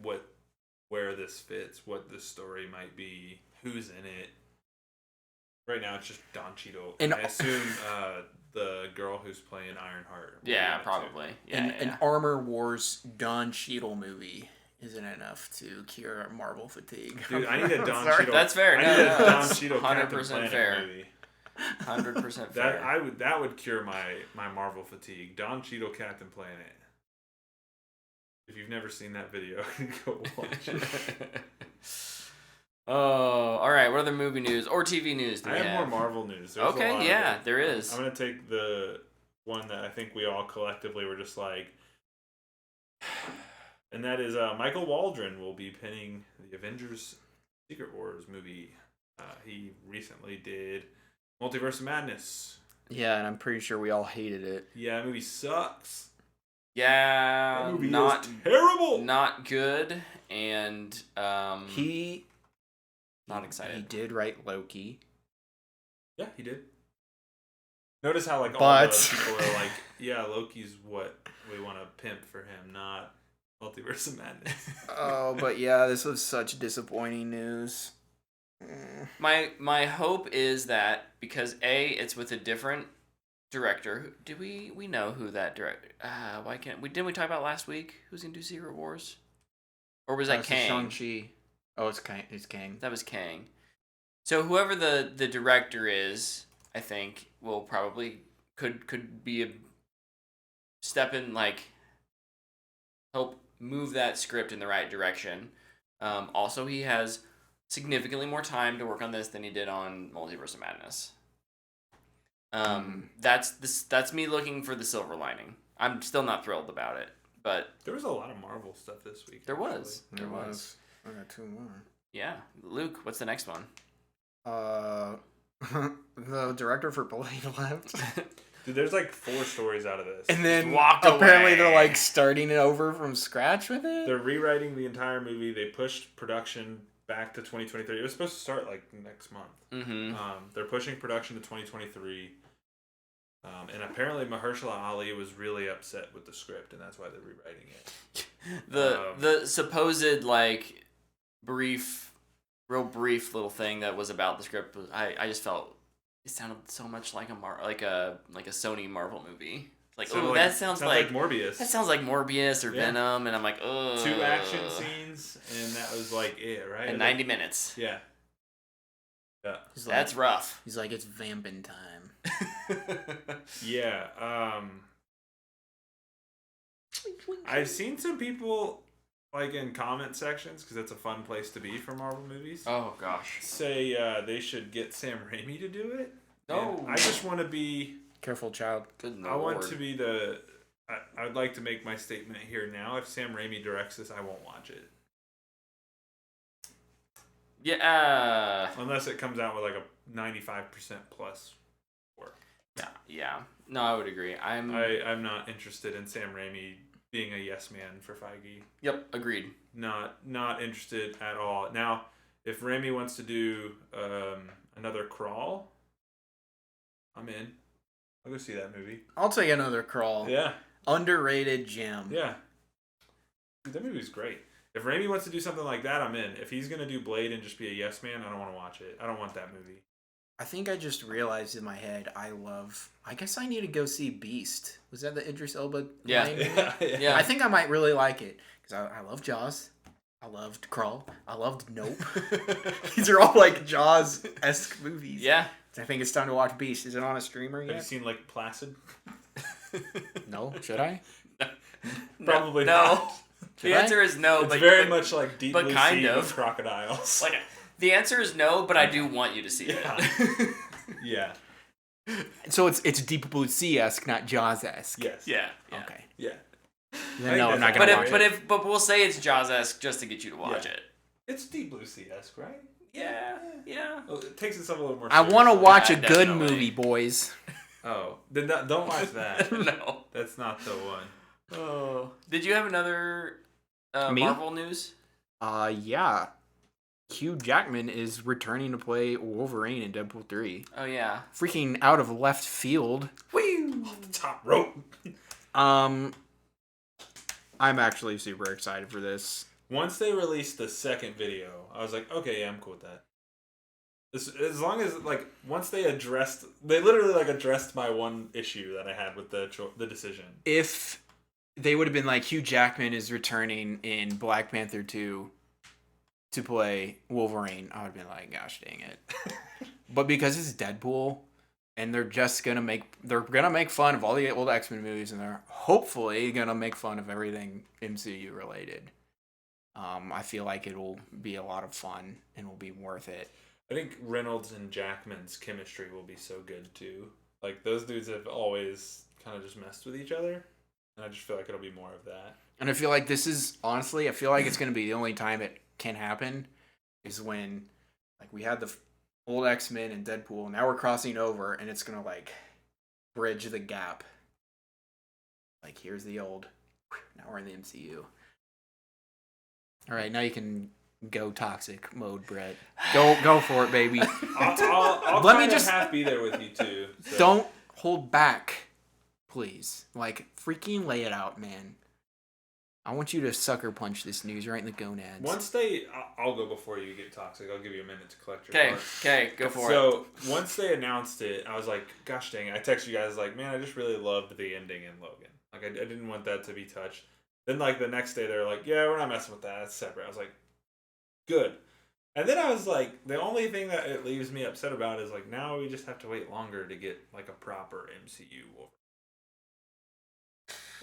where this fits, what this story might be, who's in it. Right now, it's just Don Cheadle. And I assume the girl who's playing Ironheart. will be Yeah, in it, probably. Yeah, An Armor Wars Don Cheadle movie isn't enough to cure Marvel fatigue. too. Dude, I need a Don Sorry. Cheadle. That's fair. I No, need no, a Don that's Cheadle Captain 100% Planet fair. movie. 100% fair. That would cure my Marvel fatigue. Don Cheadle Captain Planet. If you've never seen that video, go watch it. Oh, all right. What other movie news or TV news do I we have more Marvel news. There's a lot Okay, of yeah, it. there is. I'm gonna take the one that I think we all collectively were just like, and that is Michael Waldron will be penning the Avengers Secret Wars movie. He recently did Multiverse of Madness. Yeah, and I'm pretty sure we all hated it. Yeah, that movie sucks. Yeah, That movie not is terrible. not good, and He not excited. He did write Loki. Yeah, he did. Notice how all But- the people are like, yeah, Loki's what we want to pimp for him, not Multiverse of Madness. Oh, but yeah, this was such disappointing news. My hope is that because it's with a different director. Do we know who that director? Why can't we? Didn't we talk about last week? Who's gonna do Secret Wars? Or was that That's Kang? Shang-Chi. Oh, it's Kang. It's Kang. That was Kang. So whoever the director is, I think will probably could be a step in, help move that script in the right direction. Also, he has significantly more time to work on this than he did on Multiverse of Madness. That's me looking for the silver lining. I'm still not thrilled about it, but There was a lot of Marvel stuff this week. there actually. was. There was. I got two more. Yeah. Luke, what's the next one? The director for Blade left. Dude, there's 4 stories out of this. And then walked apparently away. they're starting it over from scratch with it. They're rewriting the entire movie. They pushed production back to 2023. It was supposed to start next month. Mm-hmm. They're pushing production to 2023. And apparently Mahershala Ali was really upset with the script, and that's why they're rewriting it. The supposed real brief little thing that was about the script was I just felt it sounded so much like a Sony Marvel movie. That sounds like Morbius. That sounds like Morbius or Yeah. Venom, and I'm like, ugh. 2 action scenes, and that was it, right? And 90 minutes. Yeah. Yeah. That's rough. He's like, it's vamping time. Yeah. I've seen some people in comment sections, because it's a fun place to be for Marvel movies. Oh gosh. Say they should get Sam Raimi to do it. No. And I just want to be. Careful, child. Good I want to be I'd like to make my statement here now. If Sam Raimi directs this, I won't watch it. Yeah. Unless it comes out with a 95% plus score. Yeah. No, I would agree. I'm not interested in Sam Raimi being a yes man for Feige. Yep. Agreed. Not interested at all. Now, if Raimi wants to do another Crawl, I'm in. I'll go see that movie. I'll take another crawl. Yeah. Underrated gem. Yeah. Dude, that movie's great. If Raimi wants to do something like that, I'm in. If he's going to do Blade and just be a yes man, I don't want to watch it. I don't want that movie. I think I just realized in my head, I guess I need to go see Beast. Was that the Idris Elba? Yeah. line? Yeah. I think I might really like it. Because I love Jaws. I loved Crawl. I loved Nope. These are all Jaws-esque movies. Yeah. I think it's time to watch Beast. Is it on a streamer Have you yet? seen Placid? No. Should I? Probably no. not. The answer is no, It's but very much like Deep but Blue kind Sea of. with crocodiles. The answer is no, but I do want you to see it. Yeah. So it's Deep Blue Sea-esque, not Jaws-esque. Yes. Yeah. Okay. Yeah. Then no, I'm not But gonna watch it. but we'll say it's Jaws-esque just to get you to watch it. It's Deep Blue Sea-esque, right? Yeah. Well, it takes itself a little more I want to seriously. watch a Yeah, good definitely. movie, boys. Oh. Then don't watch that. No. That's not the one. Oh. Did you have another Me? Marvel news? Yeah. Hugh Jackman is returning to play Wolverine in Deadpool 3. Oh yeah. Freaking out of left field. Whee! Off the top rope. I'm actually super excited for this. Once they released the second video, I was like, okay, yeah, I'm cool with that. As long as like once they literally like addressed my one issue that I had with the decision. If they would have been like Hugh Jackman is returning in Black Panther 2 to play Wolverine, I would have been like, gosh dang it. But because it's Deadpool and they're gonna make fun of all the old X-Men movies and they're hopefully gonna make fun of everything MCU related. I feel like it'll be a lot of fun and will be worth it. I think Reynolds and Jackman's chemistry will be so good too. Like those dudes have always kind of just messed with each other, and I just feel like it'll be more of that. And I feel like I feel like it's going to be the only time it can happen is when like we had the old X-Men and Deadpool, now we're crossing over and it's going to like bridge the gap. Like here's the old, now we're in the MCU. All right, now you can go toxic mode, Brett. Go for it, baby. I'll Let me just half be there with you too. So. Don't hold back, please. Like freaking lay it out, man. I want you to sucker punch this news right in the gonads. I'll go before you get toxic. I'll give you a minute to collect your Okay, go for it. So once they announced it, I was like, gosh dang it. I texted you guys like, man, I just really loved the ending in Logan. Like I didn't want that to be touched. Then like the next day they're like, yeah, we're not messing with that. It's separate. I was like, good. And then I was like, the only thing that it leaves me upset about is like now we just have to wait longer to get like a proper MCU Wolverine.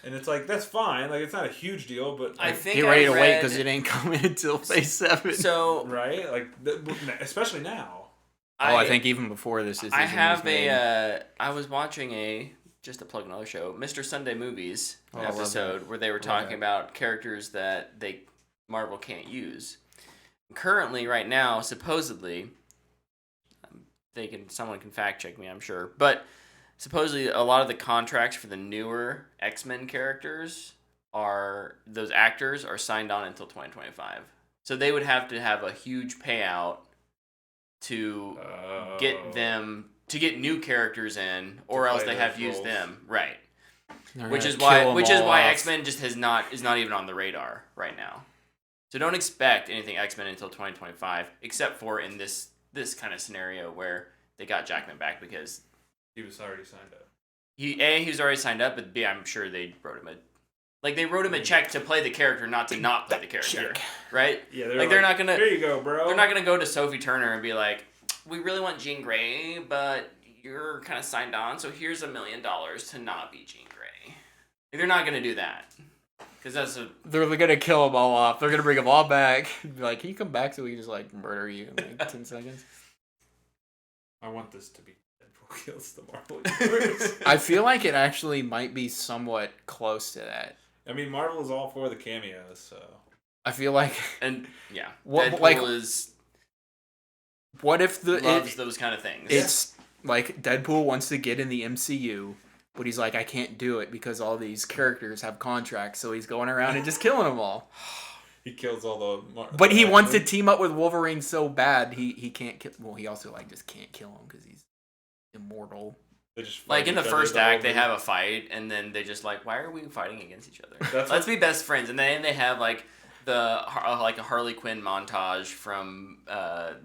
And it's like that's fine, like it's not a huge deal, but like, I think get ready to wait because it ain't coming until Phase 7. So right, like especially now. I think even before this decision I was watching just to plug another show, Mr. Sunday Movies episode where they were talking about characters that Marvel can't use. Currently, right now, supposedly, someone can fact check me, I'm sure, but supposedly a lot of the contracts for the newer X-Men characters those actors are signed on until 2025. So they would have to have a huge payout to get new characters in, or else they have to use them. Right. Which is why X-Men just is not even on the radar right now. So don't expect anything X-Men until 2025, except for in this kind of scenario where they got Jackman back because he was already signed up. He was already signed up, but B, I'm sure they wrote him a check to play the character, not to not play the character, right? Yeah, they're not gonna. Here you go, bro. They're not gonna go to Sophie Turner and be like, "We really want Jean Grey, but you're kind of signed on, so here's $1 million to not be Jean Grey." They're not gonna do that. Because they're gonna kill them all off. They're gonna bring them all back. Be like, can you come back so we can just like murder you in like 10 seconds? I want this to be Deadpool kills the Marvel universe. I feel like it actually might be somewhat close to that. I mean, Marvel is all for the cameos, so I feel like Deadpool what if loves those kind of things. It's like Deadpool wants to get in the MCU. But he's like, I can't do it because all these characters have contracts, so he's going around and just killing them all. He kills all But he wants to team up with Wolverine so bad, he can't kill. Well, he also just can't kill him because he's immortal. They just in the first act, they have a fight, and then they just like, why are we fighting against each other? Let's be best friends. And then they have like a Harley Quinn montage from the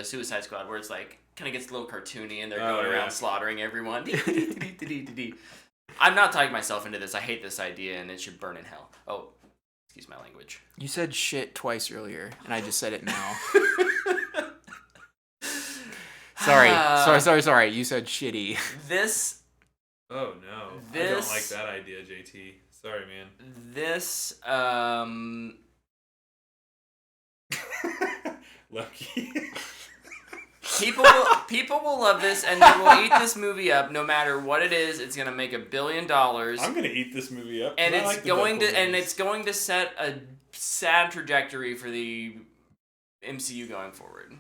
Suicide Squad, where it's like kind of gets a little cartoony and they're going around slaughtering everyone. I'm not talking myself into this. I hate this idea and it should burn in hell. Oh, excuse my language. You said shit twice earlier and I just said it now. Sorry. You said shitty. Oh no. I don't like that idea, JT. Sorry, man. Lucky. People will love this, and they will eat this movie up no matter what it is. It's gonna make $1 billion. I'm gonna eat this movie up, and it's going to set a sad trajectory for the MCU going forward.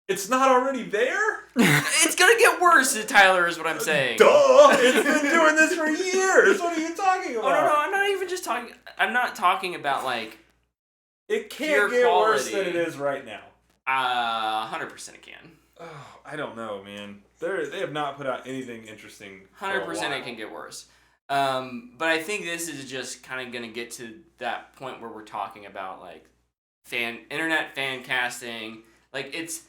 It's not already there. It's gonna get worse, Tyler. Is what I'm saying. Duh! It's been doing this for years. What are you talking about? Oh no! I'm not even just talking. I'm not talking about like. It can't get worse than it is right now. 100% it can. Oh, I don't know, man. They have not put out anything interesting. 100% it can get worse. But I think this is just kind of going to get to that point where we're talking about like internet fan casting, Like, it's...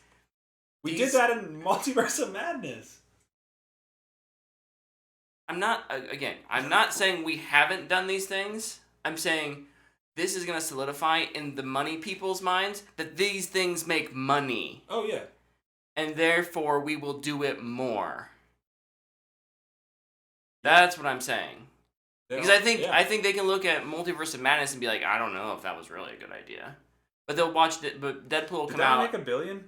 We did that in Multiverse of Madness. I'm not saying we haven't done these things. I'm saying this is going to solidify in the money people's minds that these things make money. Oh, yeah. And therefore, we will do it more. That's what I'm saying. Because I think they can look at Multiverse of Madness and be like, I don't know if that was really a good idea. But they'll watch it. But Deadpool will come out. Did that make $1 billion?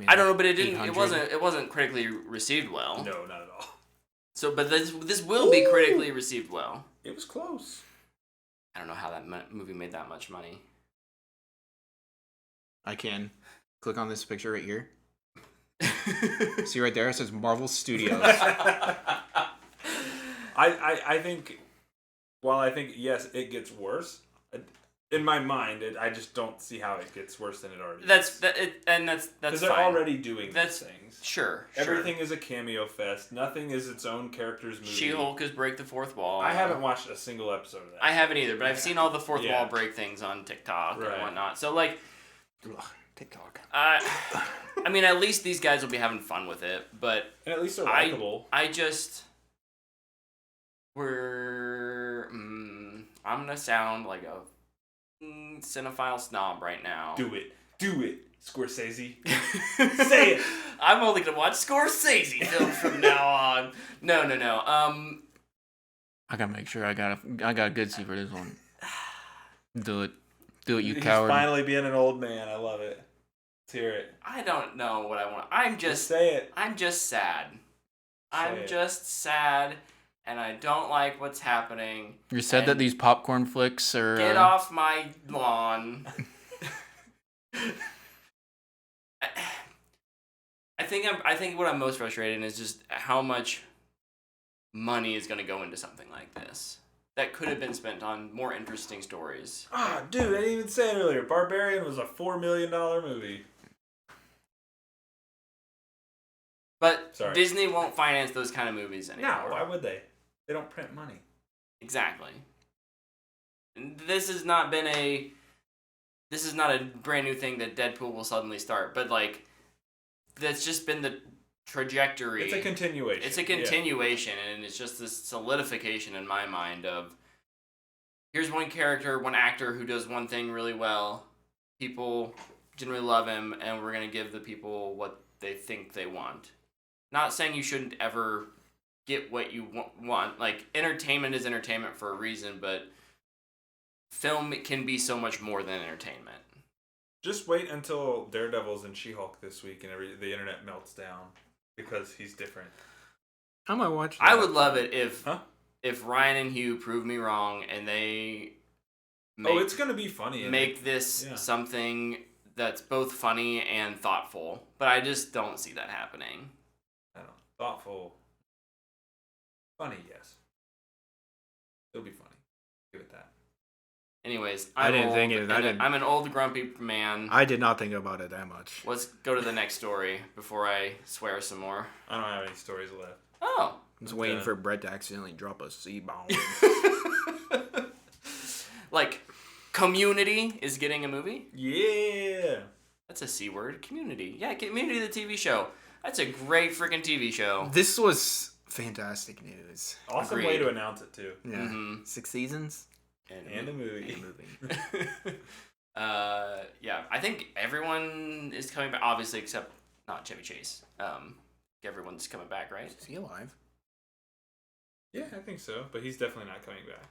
I don't know, but it didn't. 800? It wasn't critically received well. No, not at all. So, but this will be critically received well. It was close. I don't know how that movie made that much money. I can click on this picture right here. See right there, it says Marvel Studios. I think, while I think, yes, it gets worse, in my mind, I just don't see how it gets worse than it already is. That's because they're already doing these things. Sure. Everything is a cameo fest. Nothing is its own character's movie. She-Hulk is break the fourth wall. I haven't watched a single episode of that. I haven't either, but I've seen all the fourth wall break things on TikTok and whatnot. So, like... TikTok. I mean, at least these guys will be having fun with it, but... And at least they're likable. I'm gonna sound like a cinephile snob right now. Do it, Scorsese. Say it. I'm only gonna watch Scorsese films from now on. No. I gotta make sure I got a good seat for this one. Do it, you He's coward. finally being an old man. I love it. Let's hear it. I don't know what I want. I'm just say it. I'm just sad. Just sad. And I don't like what's happening. You said that these popcorn flicks are... Get off my lawn. I think what I'm most frustrated in is just how much money is going to go into something like this. That could have been spent on more interesting stories. Dude, I didn't even say it earlier. Barbarian was a $4 million movie. But Disney won't finance those kind of movies anymore. No, why would they? They don't print money. Exactly. This is not a brand new thing that Deadpool will suddenly start, but like that's just been the trajectory. It's a continuation. And it's just this solidification in my mind of here's one character, one actor who does one thing really well. People generally love him, and we're gonna give the people what they think they want. Not saying you shouldn't ever get what you want. Like, entertainment is entertainment for a reason, but film can be so much more than entertainment. Just wait until Daredevil's and She-Hulk this week and the internet melts down because he's different. I might watch that. I would love it if Ryan and Hugh prove me wrong and they it's going to be funny. Make this something that's both funny and thoughtful. But I just don't see that happening. I don't know. Thoughtful. Funny, yes. It'll be funny. Give it that. Anyways, I'm an old grumpy man. I did not think about it that much. Let's go to the next story before I swear some more. I don't have any stories left. Oh. I was waiting for Brett to accidentally drop a C-bomb. Like, Community is getting a movie? Yeah. That's a C word. Community. Yeah, Community, the TV show. That's a great freaking TV show. This was fantastic news. Awesome way to announce it, too. Yeah. Mm-hmm. 6 seasons? And a movie. Yeah, I think everyone is coming back, obviously, except not Chevy Chase. Everyone's coming back, right? Is he alive? Yeah, I think so, but he's definitely not coming back.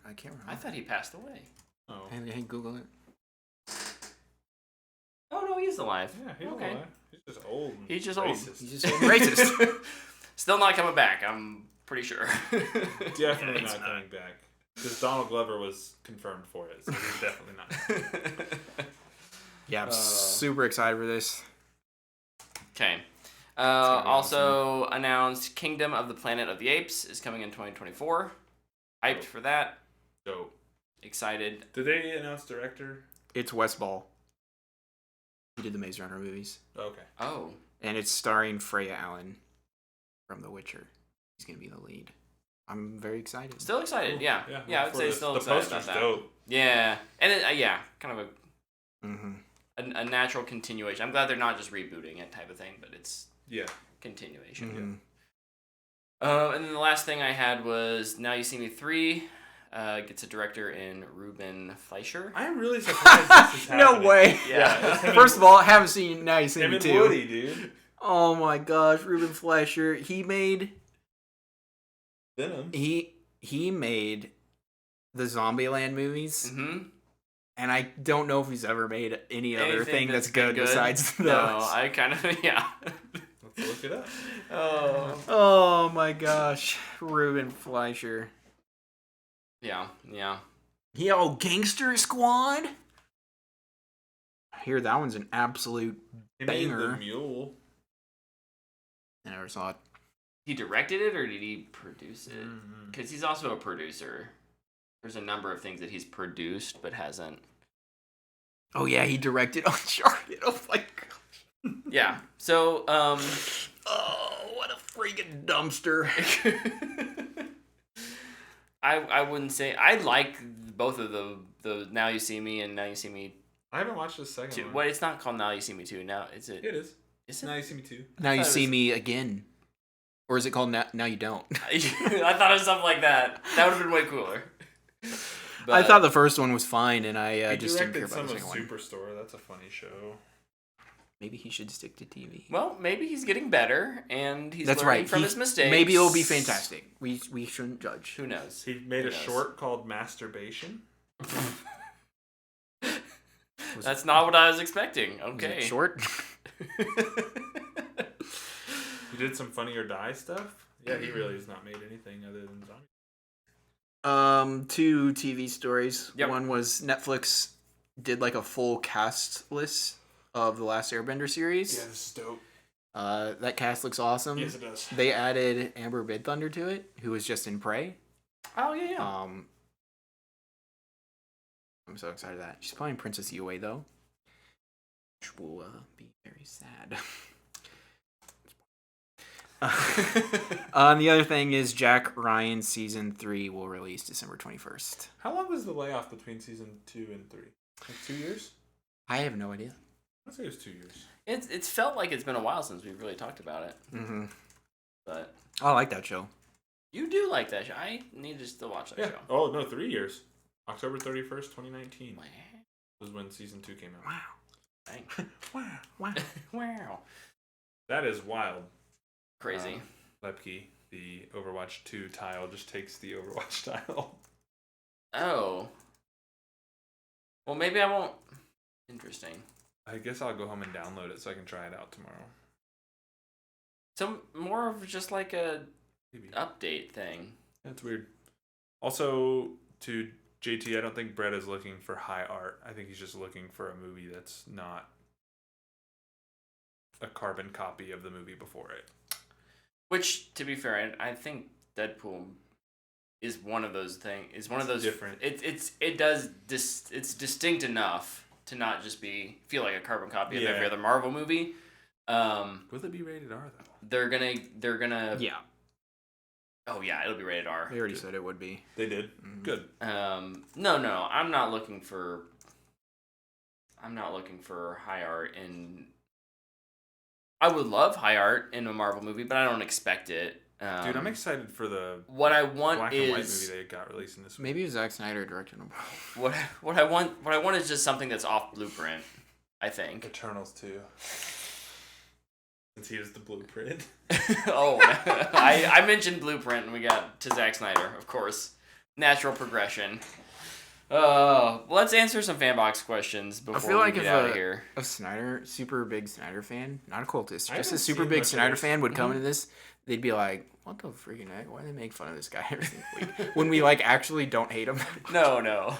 I can't remember. I thought he passed away. Oh. Hey, Google it. Oh, no, he is alive. Yeah, he's alive. He's just old. He's just racist. old. He's just old racist. Still not coming back, I'm pretty sure. Definitely not coming back. Because Donald Glover was confirmed for it, so he's definitely not. Yeah, I'm super excited for this. Okay. Also awesome. Announced Kingdom of the Planet of the Apes is coming in 2024. Hyped for that. Dope. Excited. Did they announce director? It's Wes Ball. He did the Maze Runner movies. Okay. Oh. And it's starring Freya Allen from The Witcher. He's going to be the lead. I'm very excited. Still excited, yeah. I would say still the excited poster's about that. dope. Yeah. And kind of a a natural continuation. I'm glad they're not just rebooting it type of thing, but it's continuation. Mm-hmm. And then the last thing I had was Now You See Me 3. Gets a director in Ruben Fleischer. I am really surprised this is happening. No way. Yeah. First of all, I haven't seen Now You See Him Me and 2. Woody, dude. Oh my gosh, Ruben Fleischer. He made Venom. he made the Zombieland movies. Mm-hmm. And I don't know if he's ever made any other Anything thing that's been good besides those. No, I kind of, yeah. Let's look it up. Oh my gosh. Ruben Fleischer. Yeah. Yo, Gangster Squad? I hear that one's an absolute He made banger. The Mule. I never saw it. He directed it or did he produce it? Because he's also a producer. There's a number of things that he's produced but hasn't. Oh yeah, he directed Uncharted. Oh my gosh. Yeah. So, oh, what a freaking dumpster. I wouldn't say I like both of the Now You See Me and Now You See Me I haven't watched the second 2. one. Well, it's not called Now You See Me 2. Now is it? It is. Is it? Now You See Me Too. Now You thought it See was- Me Again. Or is it called Now You Don't? I thought it was something like that. That would have been way cooler. But, I thought the first one was fine, and I He just didn't care directed about some the of second one. Superstore. That's a funny show. Maybe he should stick to TV. Well, maybe he's getting better and he's That's learning right. from his mistakes. Maybe it'll be fantastic. We shouldn't judge. Who knows? He made Who a knows? short called Masturbation. That's not what I was expecting. Was Okay. it short? He did some Funny or Die stuff. Yeah, he really has not made anything other than zombie. 2 TV stories. Yep. One was Netflix did like a full cast list of the Last Airbender series. Yeah, this is dope. That cast looks awesome. Yes, it does. They added Amber Midthunder to it, who was just in Prey. Oh yeah. I'm so excited for that. She's playing Princess Yue though, which will be very sad. The other thing is Jack Ryan season 3 will release December 21st. How long was the layoff between season 2 and 3? Like 2 years? I have no idea. I'd say it was 2 years. It's felt like it's been a while since we've really talked about it. Mm-hmm. But I like that show. you do like that show. I need to still watch that Yeah. show. Oh, no, 3 years. October 31st, 2019 Wow. was when season 2 came out. Wow. Dang. Wow. Wow. Wow. That is wild. Crazy. Lepke, the Overwatch 2 tile, just takes the Overwatch tile. Oh. Well, maybe I won't. Interesting. I guess I'll go home and download it so I can try it out tomorrow. So more of just like a Maybe. update thing. That's weird. Also, to JT, I don't think Brett is looking for high art. I think he's just looking for a movie that's not a carbon copy of the movie before it. Which, to be fair, I think Deadpool is one of those things. Is one of It's those different. It's distinct enough to not just feel like a carbon copy of Yeah. every other Marvel movie. Will it be rated R though? They're gonna. Yeah. Oh yeah, it'll be rated R. They already said it would be. They did. Mhm. Good. No, I'm not looking for high art in. I would love high art in a Marvel movie, but I don't expect it. Dude, I'm excited for the What I want black is and white movie they got released in this week. Maybe Zack Snyder directed them. what I want is just something that's off blueprint. I think. Eternals 2. Since he was the blueprint. Oh, I mentioned blueprint and we got to Zack Snyder, of course. Natural progression. Let's answer some Fanbox questions before we get out of here. A super big Snyder fan, not a cultist, I just a haven't super seen big much of Snyder this. fan would come into this, they'd be like, what the freaking heck? Why do they make fun of this guy every single week? When we like actually don't hate him. No.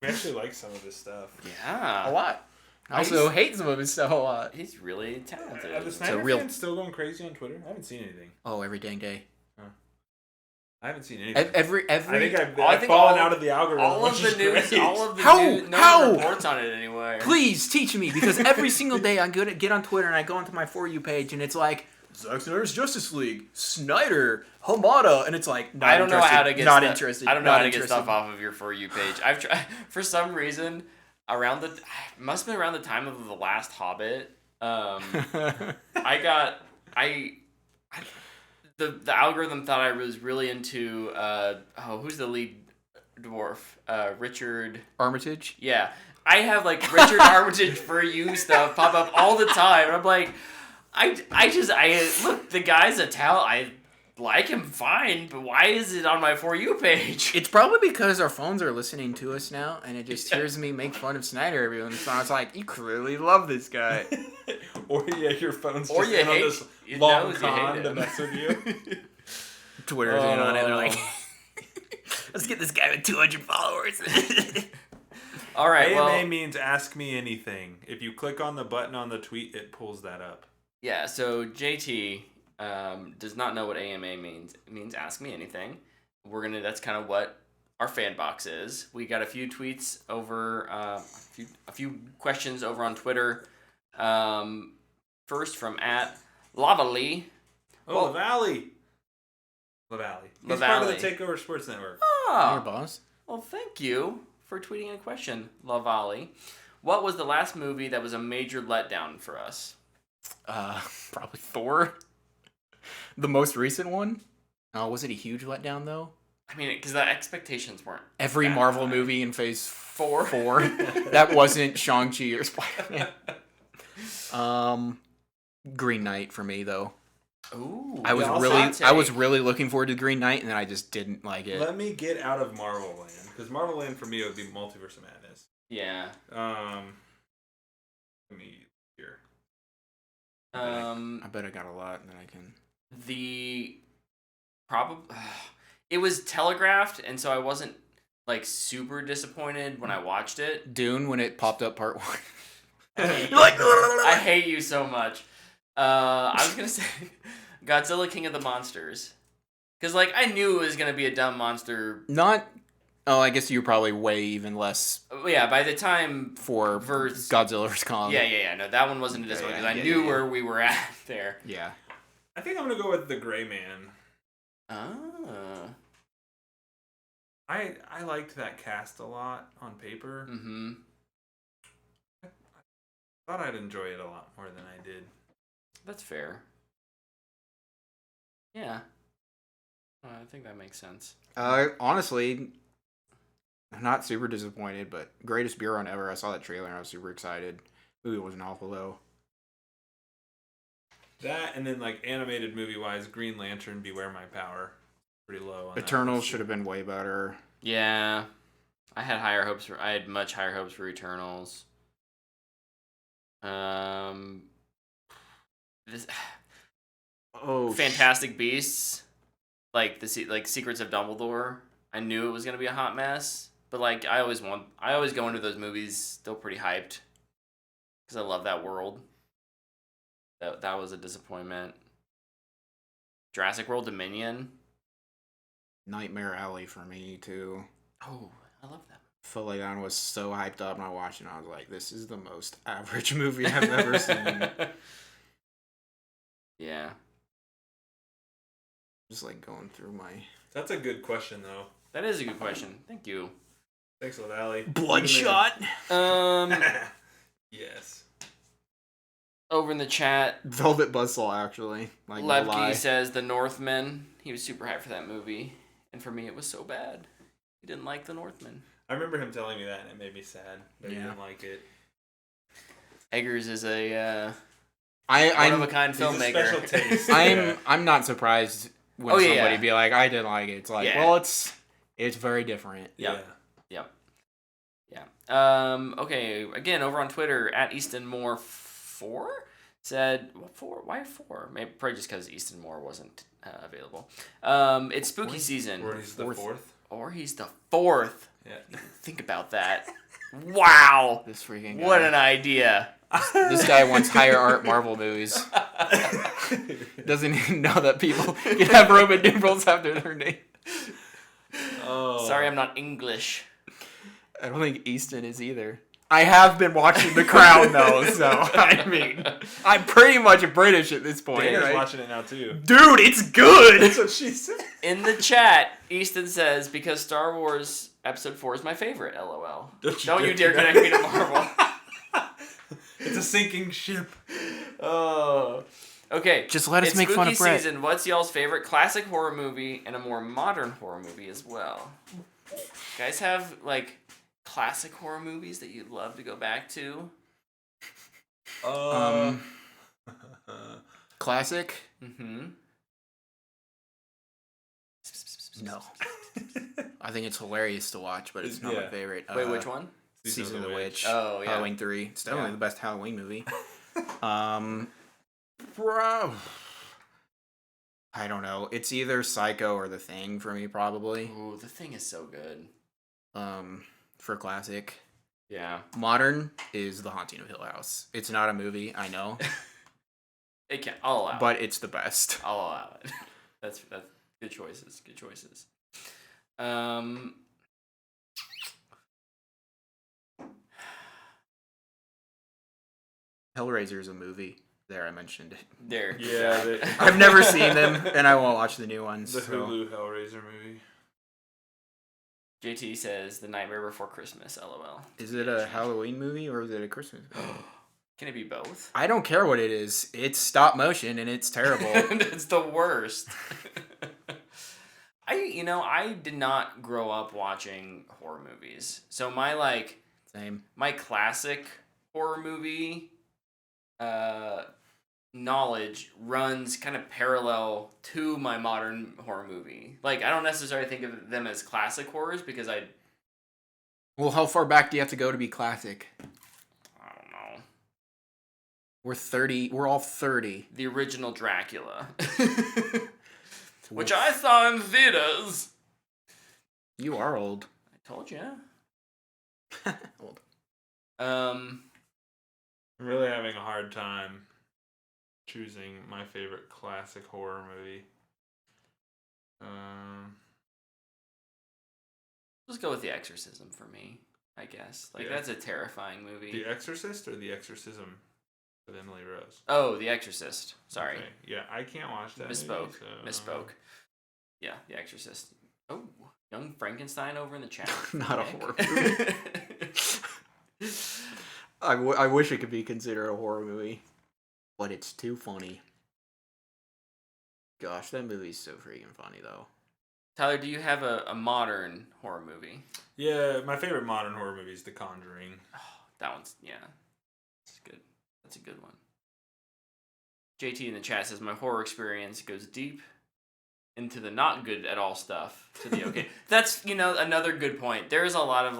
We actually like some of his stuff. Yeah. A lot. I also hate some of his stuff a lot. He's really talented. Are the Snyder real- fans still going crazy on Twitter? I haven't seen anything. Oh, every dang day. I haven't seen anything. Every. I think I've I think fallen all- out of the algorithm. all of which the is news, great. all of the How? news, no How? one reports on it anywhere. Please teach me, because every single day I get on Twitter and I go onto my For You page and it's like, Zack Snyder's Justice League, Snyder, Hamada, and it's like, not I don't know interested, how to get not stuff, interested. I don't know not how to get interested. stuff off of your For You page. I've tried for some reason. must have been around the time of The Last Hobbit. The algorithm thought I was really into who's the lead dwarf? Richard Armitage? Yeah. I have like Richard Armitage For You stuff pop up all the time. And I'm like, I look, the guy's a talent. I like him fine, but why is it on my For You page? It's probably because our phones are listening to us now, and it just hears me make fun of Snyder every once in a while. It's like, you clearly love this guy. Or your phone's Or just you in on hate- this it long knows you hate con to him. mess with you. Twitter's in on it. They're like, let's get this guy with 200 followers. All right, AMA well, means ask me anything. If you click on the button on the tweet, it pulls that up. yeah, so JT does not know what AMA means. It means ask me anything. That's kind of what our fan box is. We got a few tweets over, a few questions over on Twitter. First from @Lavally. Oh, LaValle. He's part of the Takeover Sports Network. Your boss? Well, thank you for tweeting a question, Lavally. What was the last movie that was a major letdown for us? Probably Thor. The most recent one? Was it a huge letdown, though? I mean, because the expectations weren't. Every that Marvel high. movie in Phase Four. 4 that wasn't Shang-Chi or Spider-Man. Green Knight for me, though. Ooh. I was really looking forward to Green Knight, and then I just didn't like it. Let me get out of Marvel Land, because Marvel Land for me would be Multiverse of Madness. Yeah. Let me here. I bet I got a lot, and then I can. It was telegraphed, and so I wasn't like super disappointed when I watched it. Dune, when it popped up part 1. You're like, I hate you so much. I was gonna say Godzilla King of the Monsters, because like I knew it was gonna be a dumb monster. I guess you were probably way even less. Yeah, by the time for Godzilla vs. Kong. Yeah. No, that one wasn't a disappointment because I knew where we were at there. Yeah. I think I'm gonna go with The Gray Man. I liked that cast a lot on paper. Mm-hmm. I thought I'd enjoy it a lot more than I did. That's fair. Yeah. I think that makes sense. Honestly, I'm not super disappointed, but Greatest Beer Run Ever. I saw that trailer and I was super excited. Movie wasn't awful though. That and then like animated movie wise, Green Lantern, Beware My Power, pretty low. On Eternals should have been way better. Yeah, I had much higher hopes for Eternals. Fantastic Beasts, like Secrets of Dumbledore. I knew it was gonna be a hot mess, but like I always go into those movies still pretty hyped because I love that world. That was a disappointment. Jurassic World Dominion. Nightmare Alley for me too. Oh, I love that. Felt like I was so hyped up and I watched it and I was like, this is the most average movie I've ever seen. Yeah. Just like going through my... That's a good question though. That is a good question. Thank you. Thanks, LaValle. Bloodshot? Yes. Over in the chat, Velvet Buzzsaw, actually. Like, Levke says The Northman. He was super hyped for that movie. And for me, it was so bad. He didn't like The Northman. I remember him telling me that, and it made me sad that he didn't like it. Eggers is a I'm one-of-a-kind filmmaker. Special taste. I'm not surprised when somebody be like, I didn't like it. It's like, well, it's very different. Yeah. Okay, again, over on Twitter, @EastonMoore4 said, what 4? Why 4? Maybe probably just because Easton Moore wasn't available. It's spooky season. Or he's the fourth. Or he's the fourth. Yeah. Think about that. Wow. This freaking guy. What an idea. This guy wants higher art Marvel movies. Doesn't even know that people can have Roman numerals after their name. Oh. Sorry, I'm not English. I don't think Easton is either. I have been watching The Crown, though, so, I mean, I'm pretty much British at this point. Dana's right? watching it now, too. Dude, it's good! That's what she said. In the chat, Easton says, because Star Wars episode 4 is my favorite. LOL. Don't you dare connect me to Marvel. It's a sinking ship. Oh. Okay. Just let us make fun of Brett. Season. What's y'all's favorite classic horror movie and a more modern horror movie as well? You guys have like classic horror movies that you'd love to go back to? Classic? Mm-hmm. No. I think it's hilarious to watch, but it's not my favorite. Wait, which one? Season of the Witch. Oh, yeah. Halloween 3. It's definitely the best Halloween movie. Bro. I don't know. It's either Psycho or The Thing for me, probably. Ooh, The Thing is so good. For classic. Yeah. Modern is The Haunting of Hill House. It's not a movie, I know. I'll allow it. But it's the best. I'll allow it. That's good choices. Good choices. Hellraiser is a movie. There, I mentioned it. There. Yeah. I've never seen them, and I won't watch the new ones. The Hulu Hellraiser movie. JT says The Nightmare Before Christmas. LOL. Is it a Halloween movie or is it a Christmas movie? Can it be both? I don't care what it is. It's stop motion and it's terrible. It's the worst. I did not grow up watching horror movies. So Same. my classic horror movie knowledge runs kind of parallel to my modern horror movie. Like, I don't necessarily think of them as classic horrors because Well, how far back do you have to go to be classic? I don't know. We're 30. We're all 30. The original Dracula. Which I saw in theaters. You are old. I told you. Old. I'm really having a hard time choosing my favorite classic horror movie. Let's go with The Exorcism for me, I guess. Like, that's a terrifying movie. The Exorcist or The Exorcism with Emily Rose? Oh, The Exorcist. Sorry. Okay. Yeah, I can't watch that Misspoke. movie, so... Misspoke. Yeah, The Exorcist. Oh, Young Frankenstein over in the chat. Not a horror movie. I wish it could be considered a horror movie, but it's too funny. Gosh, that movie's so freaking funny, though. Tyler, do you have a modern horror movie? Yeah, my favorite modern horror movie is The Conjuring. Oh, that one's, yeah. That's good. That's a good one. JT in the chat says, my horror experience goes deep into the not good at all stuff to the okay. That's, another good point. There's a lot of,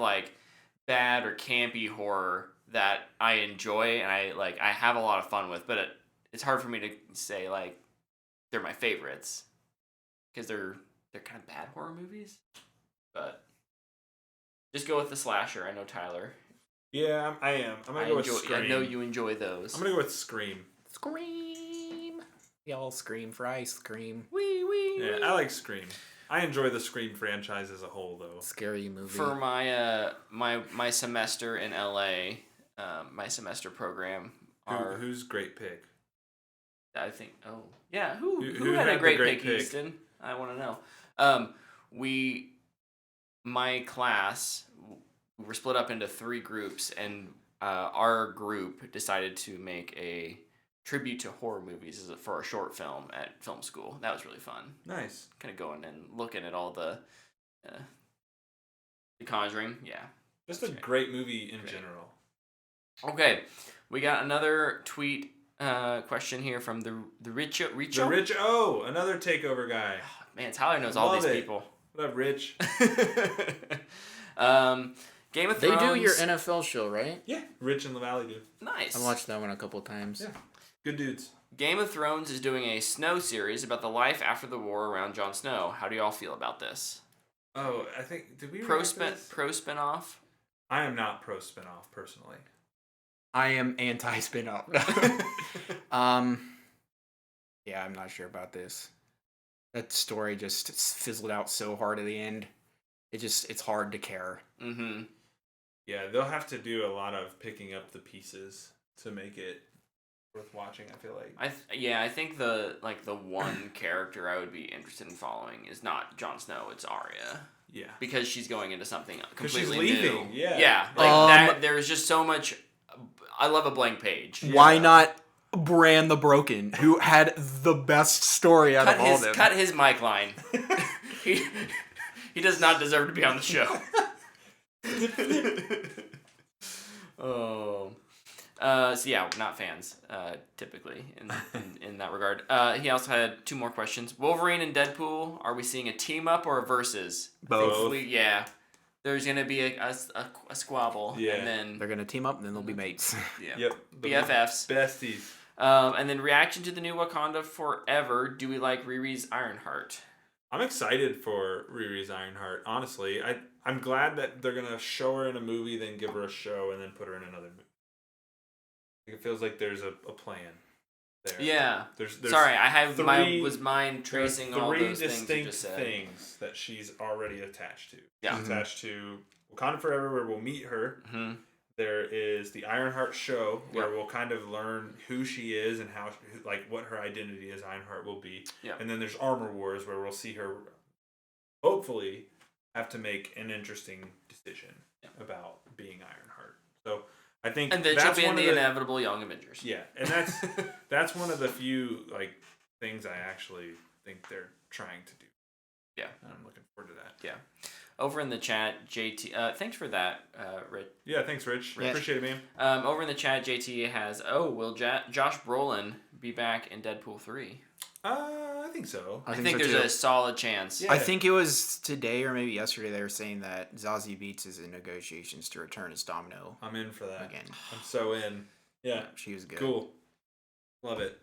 bad or campy horror that I enjoy and I have a lot of fun with, but it's hard for me to say, they're my favorites. Because they're kind of bad horror movies. But just go with the slasher. I know Tyler. Yeah, I am. I'm going to go with Scream. I know you enjoy those. I'm going to go with Scream. Scream! Y'all scream for ice cream. Wee wee. Yeah, I like Scream. I enjoy the Scream franchise as a whole, though. Scary movie. For my my semester in LA, my semester program. Who's great pick? I think. Oh, yeah. Who had a great pick, Houston? I want to know. My class, we're split up into 3 groups, and our group decided to make a tribute to horror movies for a short film at film school. That was really fun. Nice. Kind of going and looking at all the Conjuring. Yeah. Just a great movie in general. Okay, we got another tweet question here from the Richo. The Rich O, another takeover guy. Oh, man, Tyler knows all these people. What up, Rich? Game of Thrones. They do your NFL show, right? Yeah, Rich and LaValle do. Nice. I watched that one a couple of times. Yeah. Good dudes. Game of Thrones is doing a Snow series about the life after the war around Jon Snow. How do y'all feel about this? Oh, I think did we pro spinoff? I am not pro spinoff personally. I am anti spinoff. Yeah, I'm not sure about this. That story just fizzled out so hard at the end. It's hard to care. Mm-hmm. Yeah, they'll have to do a lot of picking up the pieces to make it worth watching, I feel like. I think the one character I would be interested in following is not Jon Snow, it's Arya. Yeah. Because she's going into something Because she's completely leaving. new. Yeah. Yeah. Like there was just so much. I love a blank page. Why not Bran the Broken, who had the best story out of all of them? Cut his mic line. he does not deserve to be on the show. Oh. So yeah, not fans, typically in that regard. He also had 2 more questions. Wolverine and Deadpool, are we seeing a team up or a versus? Both. Yeah. There's gonna be a squabble. Yeah. And then They're gonna team up and then they'll be mates. yeah. Yep. BFFs. Besties. And then reaction to the new Wakanda Forever. Do we like Riri's Ironheart? I'm excited for Riri's Ironheart. Honestly, I'm glad that they're gonna show her in a movie, then give her a show, and then put her in another movie. It feels like there's a plan there. Yeah. There's Sorry, I have three- was mind tracing all three those things you distinct just said. things that she's already attached to. Yeah. She's attached to Wakanda Forever, where we'll meet her. Mm-hmm. There is the Ironheart show, where Yep. we'll kind of learn who she is and how, like, what her identity as Ironheart will be. Yeah. And then there's Armor Wars, where we'll see her, hopefully, have to make an interesting decision about being Ironheart. So I think And then that's she'll be in one the of inevitable Young Avengers. Yeah, and that's one of the few things I actually think they're trying to do. Yeah. And I'm looking forward to that. Yeah. Over in the chat, JT, thanks for that, Rich. Yeah, thanks, Rich. Yeah. Appreciate it, man. Over in the chat, JT has, will Josh Brolin be back in Deadpool 3? I think so. I think so there's too. a solid chance. Yeah. I think it was today or maybe yesterday they were saying that Zazie Beetz is in negotiations to return as Domino. I'm in for that. Again. I'm so in. Yeah. She was good. Cool. Love it.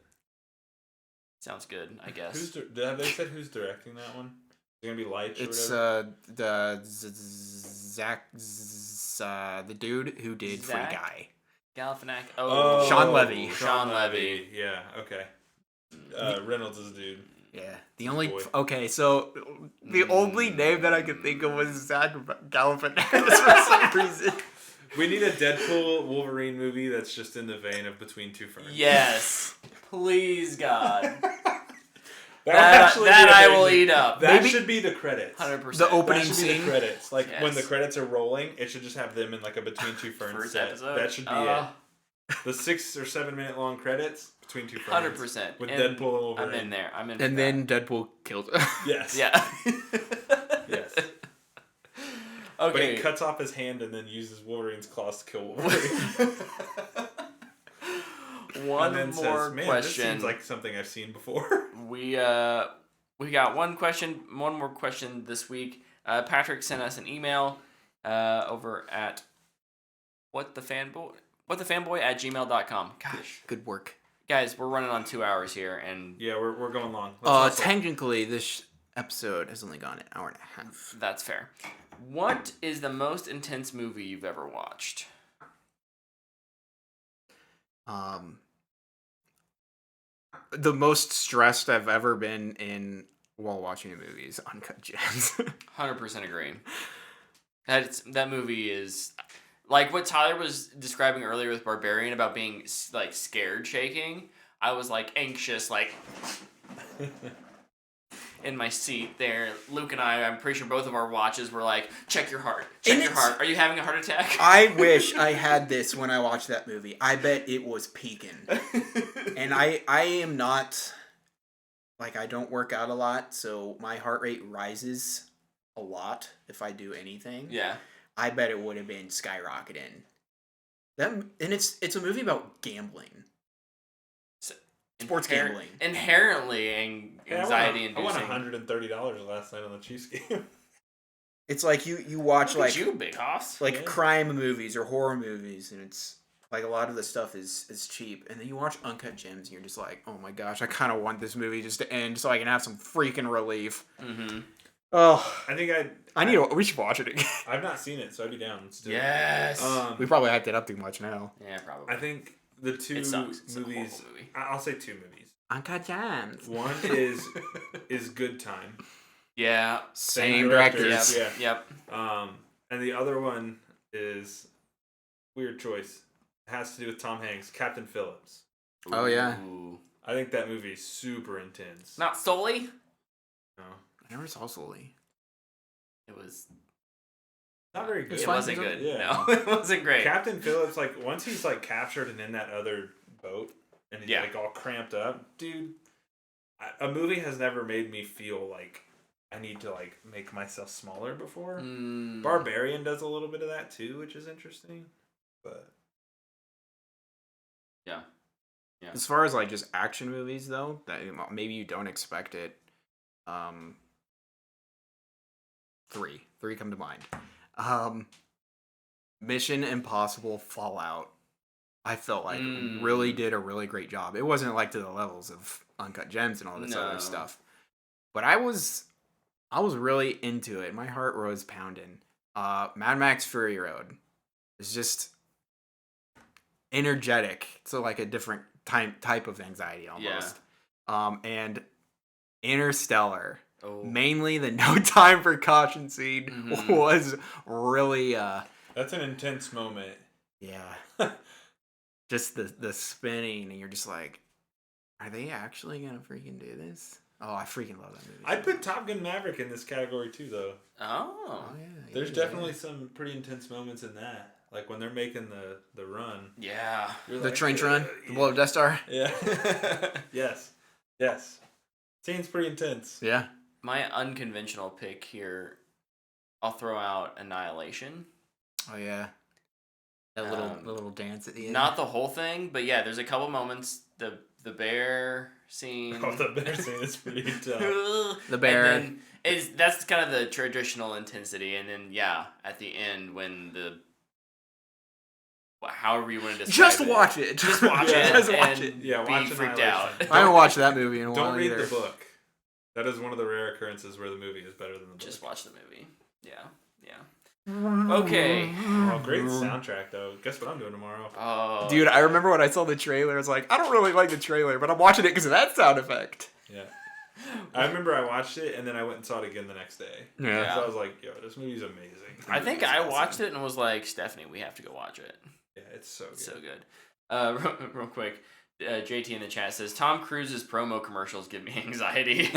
Sounds good, I guess. Have they said who's directing that one? Is it gonna be Lights or It's whatever? the dude who did Zach? Free Guy. Galifianak. Sean Levy. Sean Levy. Yeah. Okay. Reynolds is a dude. Yeah. The only Boy. okay, so the only name that I could think of was Zach Galifianakis for some reason. We need a Deadpool Wolverine movie that's just in the vein of Between Two Ferns. Yes. Please, God. That I will eat up. That Maybe- should be the credits. 100%. The opening That should be scene. the credits. Like when the Yes. credits are rolling, it should just have them in like a Between Two Ferns First set. episode. That should be it. The 6 or 7 minute long credits Between Two Ferns. 100%. With And Deadpool and Wolverine. I'm in there. I'm in. And for then Deadpool killed him. Yes. that. Yeah. Yes. Okay. But he cuts off his hand and then uses Wolverine's claws to kill Wolverine. One and then more says, "Man, question. this seems like something I've seen before." We got one more question this week. Patrick sent us an email over at whatthefanboy@gmail.com. Gosh, Good work. guys, we're running on 2 hours here, and Yeah, we're going long. Let's hustle. Technically, this episode has only gone an hour and a half. that's fair. What is the most intense movie you've ever watched? The most stressed I've ever been in while watching a movie is Uncut Gems. 100% agree. That movie is like what Tyler was describing earlier with Barbarian about being like scared shaking. I was like anxious, like in my seat there. Luke and I'm pretty sure both of our watches were like, check your heart. Check your heart. Are you having a heart attack? I wish I had this when I watched that movie. I bet it was peaking. And I am not, like, I don't work out a lot, so my heart rate rises a lot if I do anything. Yeah. I bet it would have been skyrocketing. And it's a movie about gambling. Sports gambling. Inherently anxiety I won inducing. $130 last night on the Chiefs game. It's like you watch Look like at you, big hoss. like Yeah. crime movies or horror movies, and it's like a lot of the stuff is cheap, and then you watch Uncut Gems and you're just like, oh my gosh, I kind of want this movie just to end so I can have some freaking relief. Mm-hmm. Oh, I think we should watch it again. I've not seen it, so I'd be down. Let's do Yes. it. We probably hyped it up too much now. Yeah, probably. I think the two It sucks. It's a movies. horrible movie. I'll say 2 movies. Uncut Gems. One is Good Time. Yeah. Same directors. directors. Yeah. Yep. And the other one is weird choice. It has to do with Tom Hanks, Captain Phillips. Oh, yeah. Ooh. I think that movie is super intense. Not Sully? No. I never saw Sully. It was not very good. It wasn't good. Yeah. No, it wasn't great. Captain Phillips, like once he's like captured and in that other boat, and he's like all cramped up, dude. A movie has never made me feel like I need to like make myself smaller before. Barbarian does a little bit of that too, which is interesting. But yeah. As far as like just action movies though, that maybe you don't expect it. Three come to mind. Mission Impossible Fallout. I felt like really did a really great job. It wasn't like to the levels of Uncut Gems and all this other stuff, but I was really into it. My heart was pounding. Mad Max Fury Road is just energetic. So like a different type of anxiety almost. And Interstellar. Oh. Mainly the no time for caution scene was really that's an intense moment. Yeah. Just the spinning, and you're just like, are they actually gonna freaking do this? Oh, I freaking love that movie. I'd put Top Gun Maverick in this category too, though. Oh yeah. There's definitely some pretty intense moments in that. Like when they're making the run. Yeah. The like, trench run? The blow up Death Star? Yeah. Yes. Scene's pretty intense. Yeah. My unconventional pick here, I'll throw out Annihilation. Oh, yeah. That little dance at the end. Not the whole thing, but yeah, there's a couple moments. The bear scene. Oh, the bear scene is pretty tough. The bear. And then that's kind of the traditional intensity, and then at the end when however you want to describe just watch it. Just watch it. Just watch it. Yeah, watch be freaked out. I haven't watched that movie in a while. Don't read either. the book. That is one of the rare occurrences where the movie is better than the book. Just watch the movie. Yeah. Okay. Oh, great soundtrack though. Guess what I'm doing tomorrow? Oh, dude, I remember when I saw the trailer. I was like, I don't really like the trailer, but I'm watching it because of that sound effect. Yeah. I remember I watched it and then I went and saw it again the next day. Yeah. So I was like, yo, this movie's amazing. I think I watched it and was like, Stephanie, we have to go watch it. Yeah, it's so good. So good. Real quick, JT in the chat says, Tom Cruise's promo commercials give me anxiety.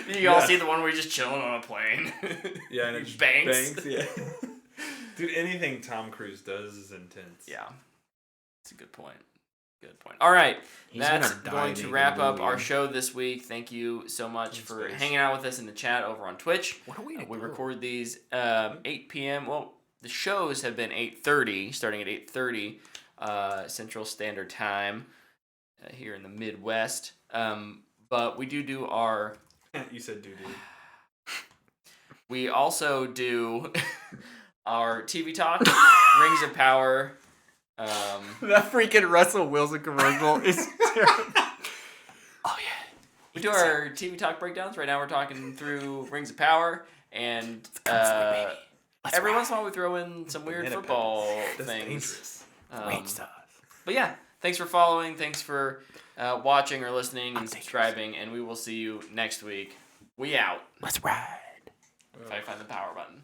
You all see the one where he's just chilling on a plane? Yeah, and it's banks. Yeah. Dude, anything Tom Cruise does is intense. Yeah. That's a good point. All right. He's That's gonna going to wrap up our show this week. Thank you so much for hanging out with us in the chat over on Twitch. What are we We record these 8 p.m. Well, the shows have been 8:30, starting at 8:30 Central Standard Time here in the Midwest. But we do our... You said doo-doo. We also do our TV talk, Rings of Power. That freaking Russell Wilson commercial is terrible. Oh, yeah. We do our TV talk breakdowns. Right now we're talking through Rings of Power. And every once in a while we throw in some weird football things. Great stuff. But yeah, thanks for following. Thanks for watching or listening and subscribing. And we will see you next week. We out. Let's ride. If I find the power button.